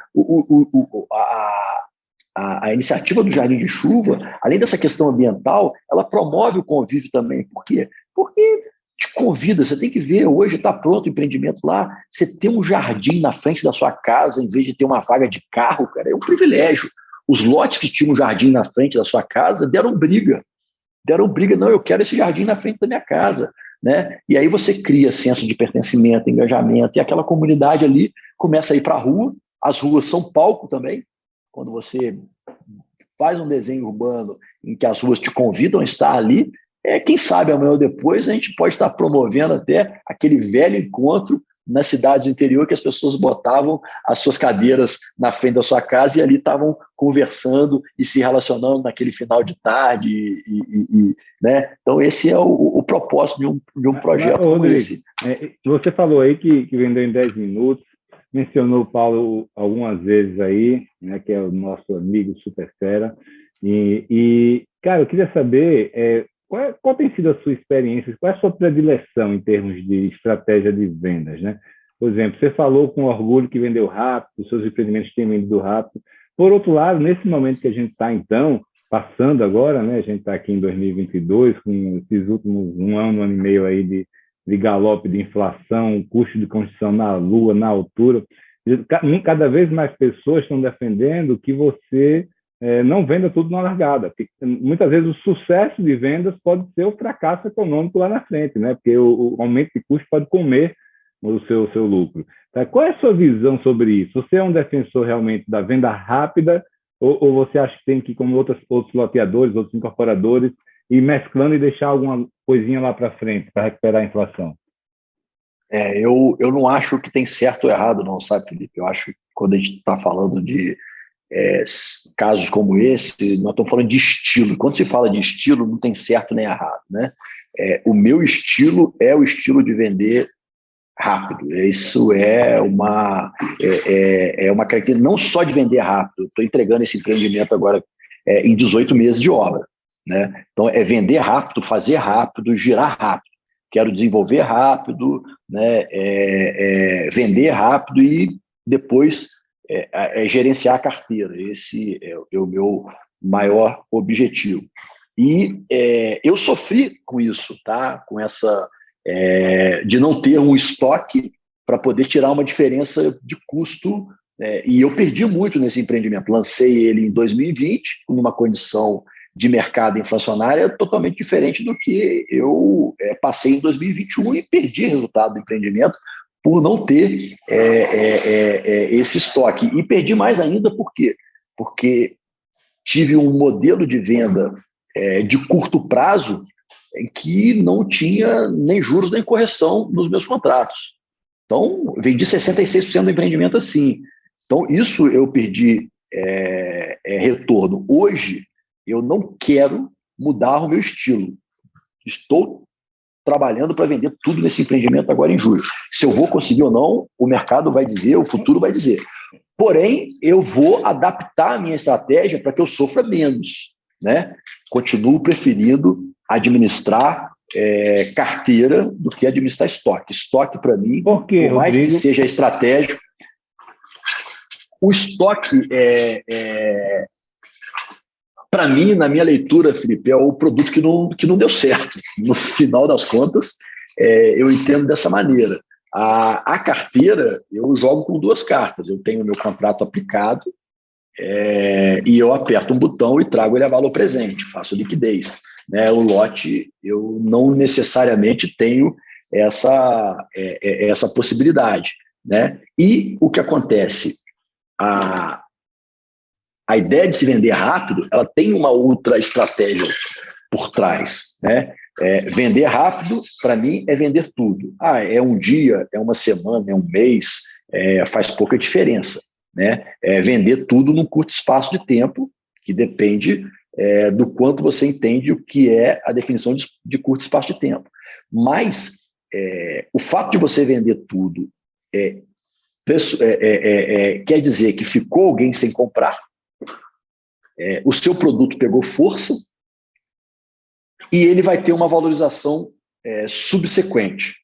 A iniciativa do Jardim de Chuva, além dessa questão ambiental, ela promove o convívio também. Por quê? Porque te convida, você tem que ver, hoje está pronto o empreendimento lá, você ter um jardim na frente da sua casa, em vez de ter uma vaga de carro, cara, é um privilégio. Os lotes que tinham um jardim na frente da sua casa deram briga, não, eu quero esse jardim na frente da minha casa. Né? E aí você cria senso de pertencimento, engajamento, e aquela comunidade ali começa a ir para a rua, as ruas são palco também. Quando você faz um desenho urbano em que as ruas te convidam a estar ali, quem sabe amanhã ou depois a gente pode estar promovendo até aquele velho encontro nas cidades do interior que as pessoas botavam as suas cadeiras na frente da sua casa e ali estavam conversando e se relacionando naquele final de tarde. Né? Então, esse é o propósito de um projeto como esse. Você falou aí que vendeu em 10 minutos, mencionou o Paulo algumas vezes aí, né, que é o nosso amigo super fera. E cara, eu queria saber qual tem sido a sua experiência, qual é a sua predileção em termos de estratégia de vendas, né? Por exemplo, você falou com orgulho que vendeu rápido, os seus empreendimentos têm vendido rápido. Por outro lado, nesse momento que a gente está, então, passando agora, né, a gente está aqui em 2022, com esses últimos um ano e meio aí de galope de inflação, custo de construção na lua, na altura. Cada vez mais pessoas estão defendendo que você não venda tudo na largada. Muitas vezes o sucesso de vendas pode ser o fracasso econômico lá na frente, né? Porque o aumento de custo pode comer o seu lucro. Tá? Qual é a sua visão sobre isso? Você é um defensor realmente da venda rápida ou você acha que tem que, como outros loteadores, outros incorporadores, ir mesclando e deixar alguma coisinha lá para frente para recuperar a inflação? Eu não acho que tem certo ou errado, não, sabe, Felipe? Eu acho que quando a gente está falando de casos como esse, nós estamos falando de estilo. Quando se fala de estilo, não tem certo nem errado, né? O meu estilo é o estilo de vender rápido. Isso é uma característica não só de vender rápido. Estou entregando esse empreendimento agora em 18 meses de obra, né? Então, é vender rápido, fazer rápido, girar rápido. Quero desenvolver rápido, né? Vender rápido e depois gerenciar a carteira. Esse é o meu maior objetivo. E eu sofri com isso, tá? Com essa de não ter um estoque para poder tirar uma diferença de custo, e eu perdi muito nesse empreendimento. Lancei ele em 2020, numa condição de mercado inflacionária totalmente diferente do que eu passei em 2021 e perdi resultado do empreendimento por não ter esse estoque. E perdi mais ainda por quê? Porque tive um modelo de venda de curto prazo em que não tinha nem juros nem correção nos meus contratos. Então, vendi 66% do empreendimento assim. Então, isso eu perdi retorno. Hoje, eu não quero mudar o meu estilo. Estou trabalhando para vender tudo nesse empreendimento agora em julho. Se eu vou conseguir ou não, o mercado vai dizer, o futuro vai dizer. Porém, eu vou adaptar a minha estratégia para que eu sofra menos, né? Continuo preferindo administrar carteira do que administrar estoque. Estoque, para mim, por mais Rodrigo? que seja estratégico, o estoque para mim, na minha leitura, Felipe, é o produto que não deu certo. No final das contas, eu entendo dessa maneira. A carteira, eu jogo com duas cartas. Eu tenho o meu contrato aplicado e eu aperto um botão e trago ele a valor presente, faço liquidez. Né? O lote, eu não necessariamente tenho essa possibilidade. Né? E o que acontece? A ideia de se vender rápido, ela tem uma outra estratégia por trás, né? Vender rápido, para mim, é vender tudo. É um dia, é uma semana, é um mês, faz pouca diferença, né? Vender tudo num curto espaço de tempo, que depende do quanto você entende o que é a definição de curto espaço de tempo. Mas o fato de você vender tudo quer dizer que ficou alguém sem comprar, o seu produto pegou força e ele vai ter uma valorização subsequente,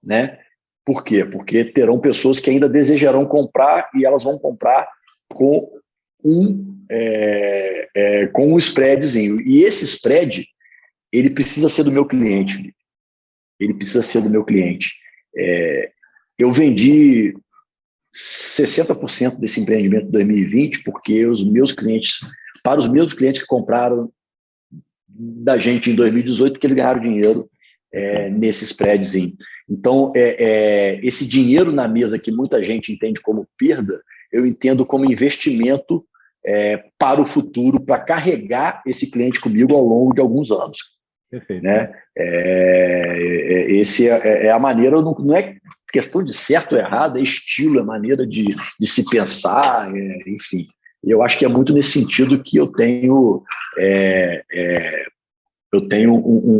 né? Por quê? Porque terão pessoas que ainda desejarão comprar e elas vão comprar com um spreadzinho. E esse spread, ele precisa ser do meu cliente, Felipe. Ele precisa ser do meu cliente. Eu vendi 60% desse empreendimento de 2020 porque para os meus clientes que compraram da gente em 2018, que eles ganharam dinheiro nesse spreadzinho. Então, esse dinheiro na mesa que muita gente entende como perda, eu entendo como investimento para o futuro, para carregar esse cliente comigo ao longo de alguns anos. Perfeito. Né? Esse é a maneira, não é questão de certo ou errado, é estilo, é maneira de se pensar, enfim. Eu acho que é muito nesse sentido que eu tenho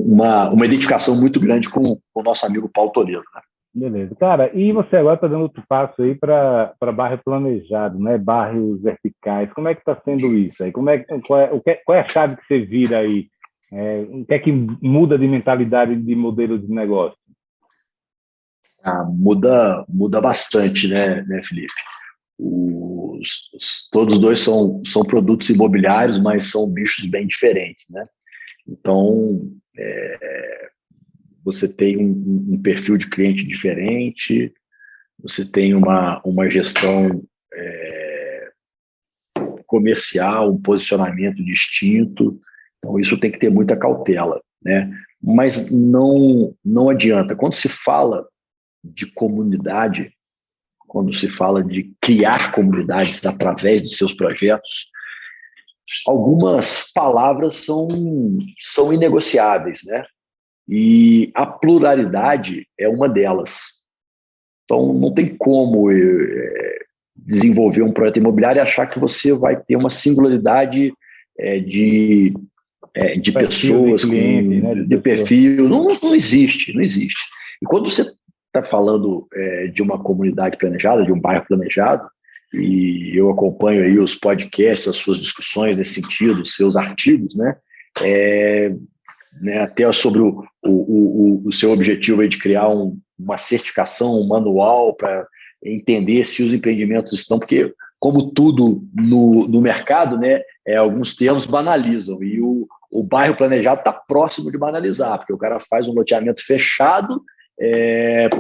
uma identificação muito grande com o nosso amigo Paulo Toledo. Né? Beleza. Cara, e você agora está dando outro passo aí para bairro planejado, né? Bairros verticais. Como é que está sendo isso aí? Qual é a chave que você vira aí? O que é que muda de mentalidade de modelo de negócio? Muda bastante, né, Felipe? Todos dois são produtos imobiliários, mas são bichos bem diferentes, né? Então, você tem um perfil de cliente diferente, você tem uma gestão comercial, um posicionamento distinto. Então, isso tem que ter muita cautela, né? Mas não adianta. Quando se fala de comunidade, quando se fala de criar comunidades através de seus projetos, algumas palavras são inegociáveis, né? E a pluralidade é uma delas. Então, não tem como desenvolver um projeto imobiliário e achar que você vai ter uma singularidade de pessoas, de cliente, né, de perfil. Não existe, não existe. E quando você está falando de uma comunidade planejada, de um bairro planejado, e eu acompanho aí os podcasts, as suas discussões nesse sentido, os seus artigos, né, até sobre o seu objetivo aí de criar uma certificação, um manual para entender se os empreendimentos estão, porque como tudo no mercado, né, alguns termos banalizam, e o bairro planejado está próximo de banalizar, porque o cara faz um loteamento fechado,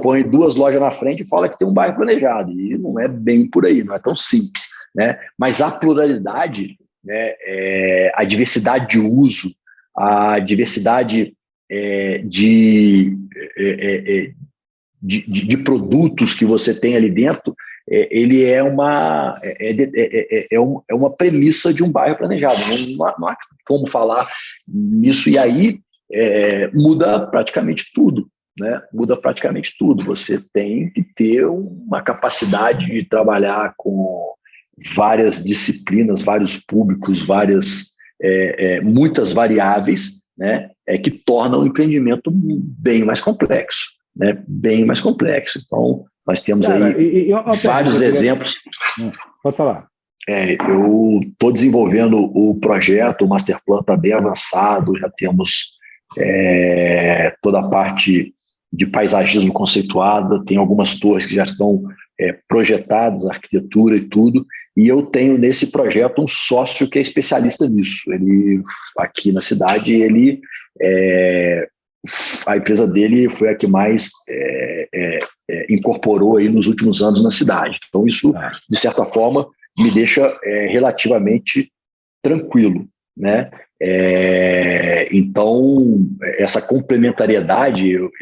põe 2 lojas na frente e fala que tem um bairro planejado, e não é bem por aí, não é tão simples, né? Mas a pluralidade, né, a diversidade de uso, a diversidade de produtos que você tem ali dentro, ele é uma premissa de um bairro planejado. Não há como falar nisso, e aí muda praticamente tudo, né? Muda praticamente tudo. Você tem que ter uma capacidade de trabalhar com várias disciplinas, vários públicos, muitas variáveis, né? Que tornam o empreendimento bem mais complexo, né? Bem mais complexo. Então, nós temos aí vários exemplos. Pode falar. Eu estou desenvolvendo o projeto, o Masterplan está bem avançado, já temos toda a parte de paisagismo conceituada, tem algumas torres que já estão projetadas, arquitetura e tudo, e eu tenho nesse projeto um sócio que é especialista nisso. Ele, aqui na cidade, a empresa dele foi a que mais incorporou aí nos últimos anos na cidade. Então, isso, de certa forma, me deixa relativamente tranquilo, né? Então, essa complementariedade, eu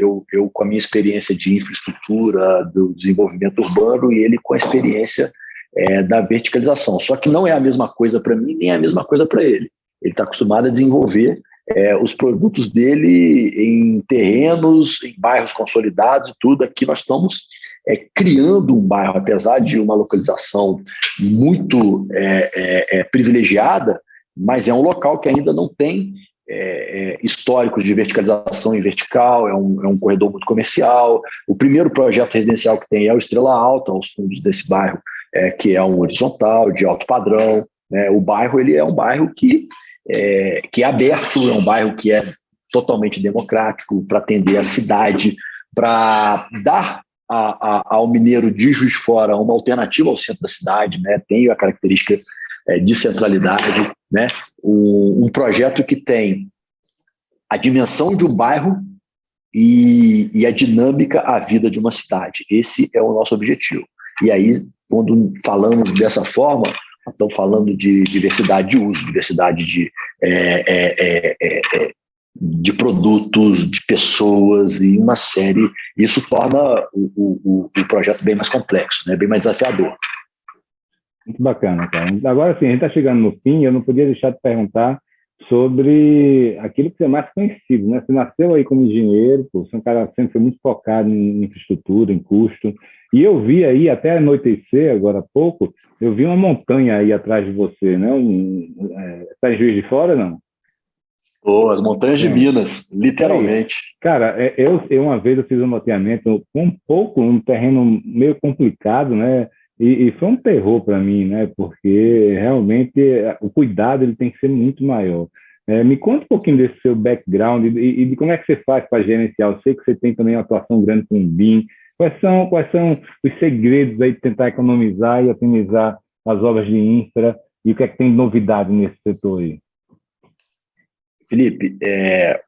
com a minha experiência de infraestrutura, do desenvolvimento urbano, e ele com a experiência da verticalização. Só que não é a mesma coisa para mim, nem é a mesma coisa para ele. Ele está acostumado a desenvolver os produtos dele em terrenos, em bairros consolidados e tudo. Aqui nós estamos criando um bairro, apesar de uma localização muito privilegiada, mas é um local que ainda não tem históricos de verticalização em vertical, é um corredor muito comercial. O primeiro projeto residencial que tem é o Estrela Alta, aos fundos desse bairro, que é um horizontal, de alto padrão, né? O bairro, ele é um bairro que é aberto, é um bairro que é totalmente democrático para atender a cidade, para dar ao mineiro de Juiz de Fora uma alternativa ao centro da cidade, né? Tem a característica de centralidade, né? Um projeto que tem a dimensão de um bairro e a dinâmica, a vida de uma cidade. Esse é o nosso objetivo. E aí, quando falamos dessa forma, estamos falando de diversidade de uso, diversidade de produtos, de pessoas e uma série. Isso torna o projeto bem mais complexo, né? Bem mais desafiador. Muito bacana, cara. Agora sim, a gente está chegando no fim, eu não podia deixar de perguntar sobre aquilo que você é mais conhecido, né? Você nasceu aí como engenheiro, pô, você é um cara que sempre foi muito focado em infraestrutura, em custo, e eu vi aí, até anoitecer, agora há pouco, eu vi uma montanha aí atrás de você, né? Está em Juiz de Fora, não? As montanhas de Minas, literalmente. Cara, eu uma vez eu fiz um loteamento um terreno meio complicado, né? E foi um terror para mim, né? Porque realmente o cuidado ele tem que ser muito maior. Me conta um pouquinho desse seu background e de como é que você faz para gerenciar. Eu sei que você tem também uma atuação grande com o BIM. Quais são os segredos aí de tentar economizar e otimizar as obras de infra, e o que é que tem de novidade nesse setor aí? Felipe, eu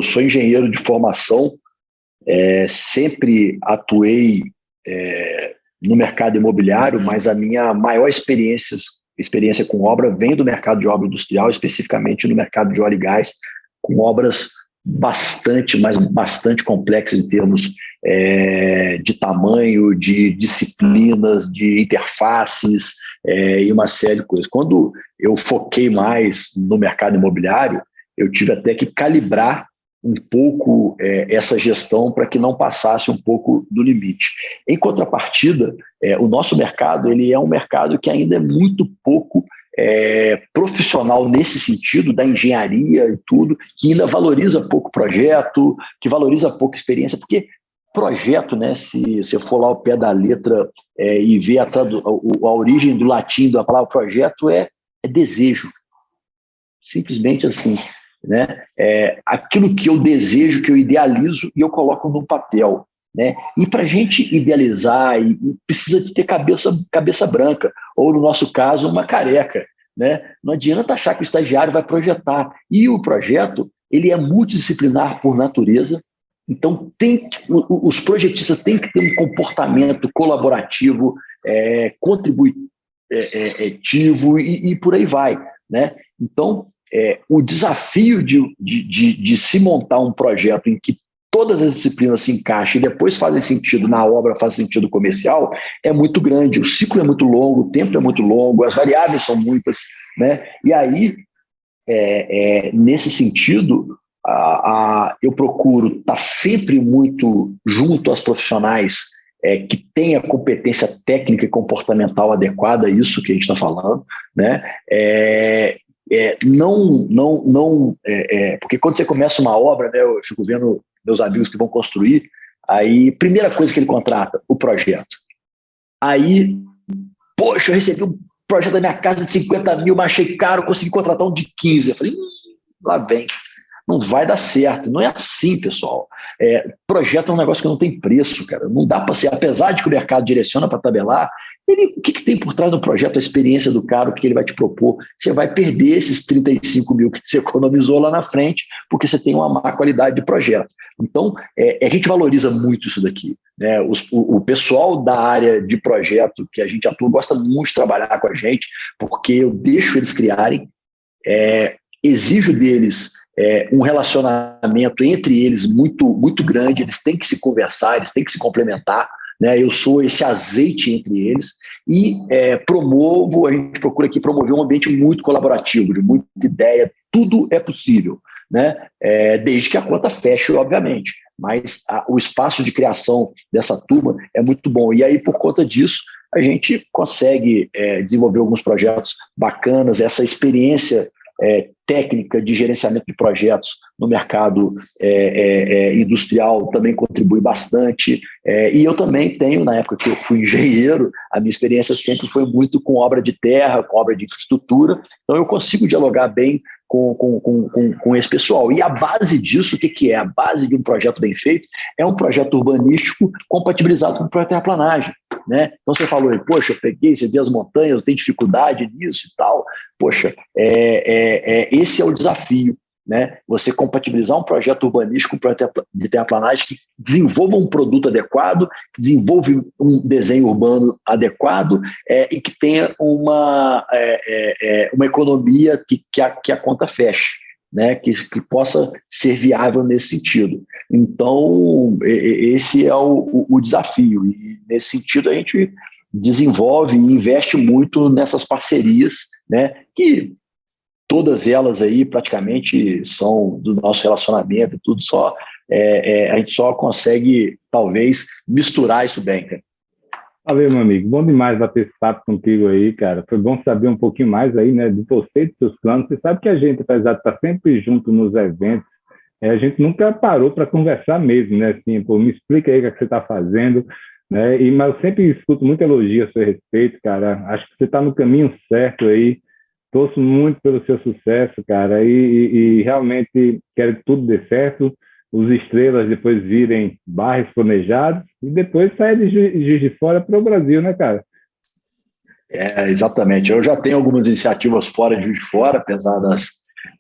sou engenheiro de formação, sempre atuei no mercado imobiliário, mas a minha maior experiência com obra vem do mercado de obra industrial, especificamente no mercado de óleo e gás, com obras bastante complexas em termos de tamanho, de disciplinas, de interfaces e uma série de coisas. Quando eu foquei mais no mercado imobiliário, eu tive até que calibrar um pouco essa gestão para que não passasse um pouco do limite. Em contrapartida, o nosso mercado ele é um mercado que ainda é muito pouco profissional nesse sentido, da engenharia e tudo, que ainda valoriza pouco projeto, que valoriza pouco experiência, porque projeto, né, se você for lá ao pé da letra e ver a origem do latim da palavra projeto é desejo. Simplesmente assim, né? Aquilo que eu desejo, que eu idealizo e eu coloco no papel, né? E para a gente idealizar e precisa de ter cabeça branca, ou no nosso caso, uma careca, né? Não adianta achar que o estagiário vai projetar. E o projeto, ele é multidisciplinar por natureza, então os projetistas têm que ter um comportamento colaborativo, contributivo e por aí vai, né? Então, o desafio de se montar um projeto em que todas as disciplinas se encaixem e depois fazem sentido na obra, faz sentido comercial, é muito grande. O ciclo é muito longo, o tempo é muito longo, as variáveis são muitas, né? E aí, nesse sentido, eu procuro estar sempre muito junto aos profissionais que têm a competência técnica e comportamental adequada a isso que a gente está falando, né? Porque quando você começa uma obra, né, eu fico vendo meus amigos que vão construir, aí, primeira coisa que ele contrata, o projeto. Aí, poxa, eu recebi um projeto da minha casa de 50 mil, mas achei caro, consegui contratar um de 15. Eu falei, lá vem, não vai dar certo. Não é assim, pessoal. Projeto é um negócio que não tem preço, cara. Não dá para ser, apesar de que o mercado direciona para tabelar, o que tem por trás do projeto, a experiência do cara, o que ele vai te propor. Você vai perder esses 35 mil que você economizou lá na frente, porque você tem uma má qualidade de projeto. Então, a gente valoriza muito isso daqui, né? O pessoal da área de projeto que a gente atua gosta muito de trabalhar com a gente, porque eu deixo eles criarem, exijo deles um relacionamento entre eles muito, muito grande, eles têm que se conversar, eles têm que se complementar, né? Eu sou esse azeite entre eles e a gente procura aqui promover um ambiente muito colaborativo, de muita ideia, tudo é possível, né? Desde que a conta feche, obviamente, mas o espaço de criação dessa turma é muito bom, e aí por conta disso a gente consegue desenvolver alguns projetos bacanas, essa experiência técnica de gerenciamento de projetos no mercado industrial também contribui bastante, e eu também tenho, na época que eu fui engenheiro, a minha experiência sempre foi muito com obra de terra, com obra de infraestrutura, então eu consigo dialogar bem com esse pessoal. E a base disso, o que é? A base de um projeto bem feito é um projeto urbanístico compatibilizado com o projeto de terraplanagem, né? Então você falou, poxa, eu peguei, você vê as montanhas, eu tenho dificuldade nisso e tal. Poxa, esse é o desafio, né? Você compatibilizar um projeto urbanístico com um projeto de terraplanagem que desenvolva um produto adequado, que desenvolva um desenho urbano adequado e que tenha uma economia que a conta feche, né? Que possa ser viável nesse sentido. Então, esse é o desafio. E, nesse sentido, a gente desenvolve e investe muito nessas parcerias, né? Que todas elas aí praticamente são do nosso relacionamento e tudo, a gente só consegue, talvez, misturar isso bem, cara. Valeu, meu amigo. Bom demais bater esse papo contigo aí, cara. Foi bom saber um pouquinho mais aí, né, de você e dos seus planos. Você sabe que a gente, apesar de estar sempre junto nos eventos, a gente nunca parou para conversar mesmo, né? Assim, me explica aí o que você está fazendo, né? Mas eu sempre escuto muito elogio a seu respeito, cara. Acho que você está no caminho certo aí. Torço muito pelo seu sucesso, cara, e realmente quero que tudo dê certo, os estrelas depois virem bairros planejados e depois sair de Juiz de Fora para o Brasil, né, cara? Exatamente. Eu já tenho algumas iniciativas fora de Juiz de Fora, apesar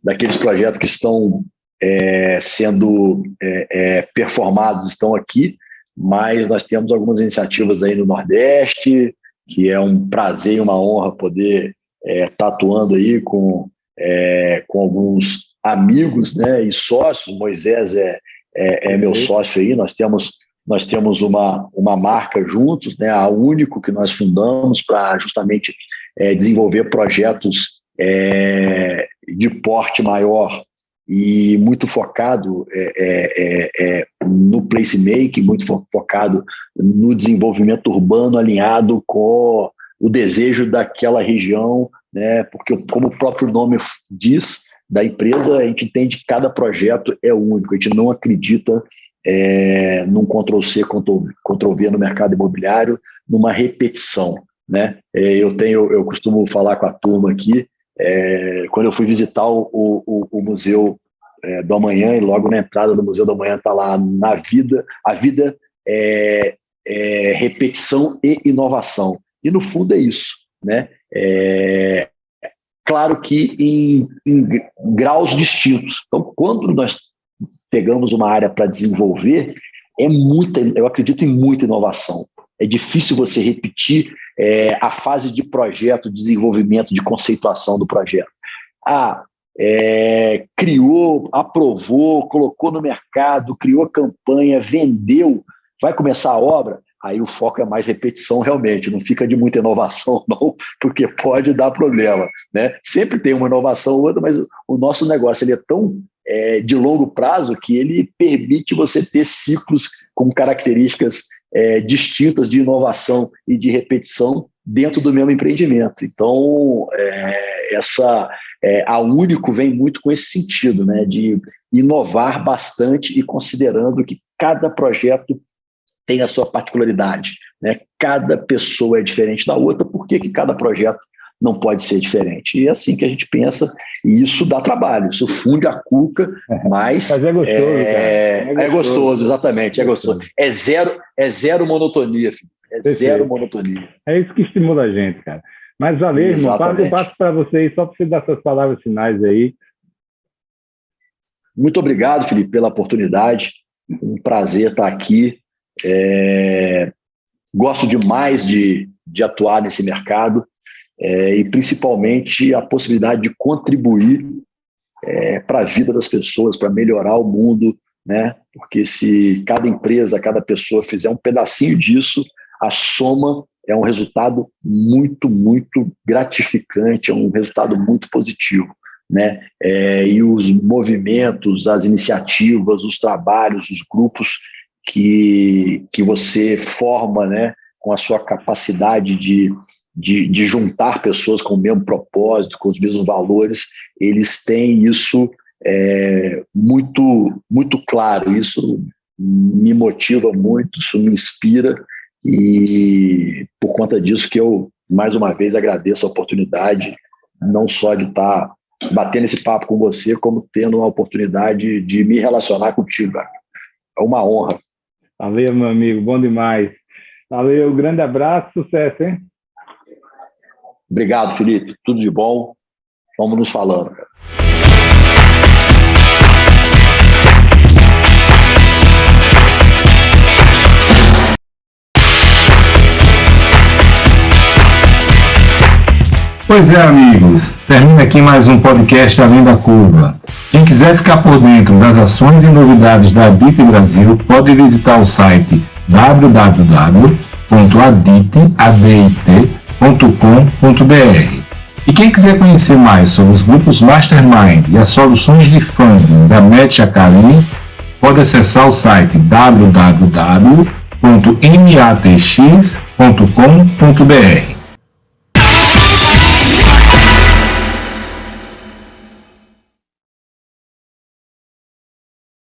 daqueles projetos que estão sendo performados, estão aqui, mas nós temos algumas iniciativas aí no Nordeste, que é um prazer e uma honra poder tá atuando aí com alguns amigos, né, e sócios. Moisés é meu sócio aí, nós temos uma marca juntos, né, a Único, que nós fundamos para justamente desenvolver projetos de porte maior e muito focado no placemaking, muito focado no desenvolvimento urbano, alinhado com o desejo daquela região, né? Porque, como o próprio nome diz da empresa, a gente entende que cada projeto é único, a gente não acredita num Ctrl-C, Ctrl-V no mercado imobiliário, numa repetição, né? Eu costumo falar com a turma aqui, quando eu fui visitar o Museu do Amanhã, e logo na entrada do Museu do Amanhã está lá, a vida é repetição e inovação. E no fundo é isso, né? Claro que em graus distintos. Então, quando nós pegamos uma área para desenvolver, eu acredito em muita inovação. É difícil você repetir a fase de projeto, desenvolvimento, de conceituação do projeto. Criou, aprovou, colocou no mercado, criou campanha, vendeu, vai começar a obra, aí o foco é mais repetição realmente, não fica de muita inovação não, porque pode dar problema, né? Sempre tem uma inovação ou outra, mas o nosso negócio ele é tão de longo prazo que ele permite você ter ciclos com características distintas de inovação e de repetição dentro do mesmo empreendimento. Então, a Único vem muito com esse sentido, né, de inovar bastante e considerando que cada projeto tem a sua particularidade, né? Cada pessoa é diferente da outra, por que cada projeto não pode ser diferente? E é assim que a gente pensa, e isso dá trabalho, isso funde a cuca, mas é gostoso, cara. É gostoso, exatamente, é gostoso. É zero monotonia, filho. Zero monotonia. É isso que estimula a gente, cara. Mas valeu, irmão. Eu passo para você aí, só para você dar suas palavras finais aí. Muito obrigado, Felipe, pela oportunidade. Um prazer estar aqui. Gosto demais de atuar nesse mercado e principalmente a possibilidade de contribuir para a vida das pessoas, para melhorar o mundo, né? Porque se cada empresa, cada pessoa fizer um pedacinho disso, a soma é um resultado muito, muito gratificante, é um resultado muito positivo, né? E os movimentos, as iniciativas, os trabalhos, os grupos que você forma, né, com a sua capacidade de juntar pessoas com o mesmo propósito, com os mesmos valores, eles têm isso muito, muito claro. Isso me motiva muito, isso me inspira, e por conta disso que eu, mais uma vez, agradeço a oportunidade, não só de estar batendo esse papo com você, como tendo a oportunidade de me relacionar contigo, cara. É uma honra. Valeu, meu amigo, bom demais. Valeu, grande abraço, sucesso, hein? Obrigado, Felipe. Tudo de bom. Vamos nos falando, cara. Pois é, amigos, termina aqui mais um podcast Além da Curva. Quem quiser ficar por dentro das ações e novidades da Adit Brasil, pode visitar o site www.adit.com.br. E quem quiser conhecer mais sobre os grupos Mastermind e as soluções de funding da Match Academy, pode acessar o site www.matx.com.br.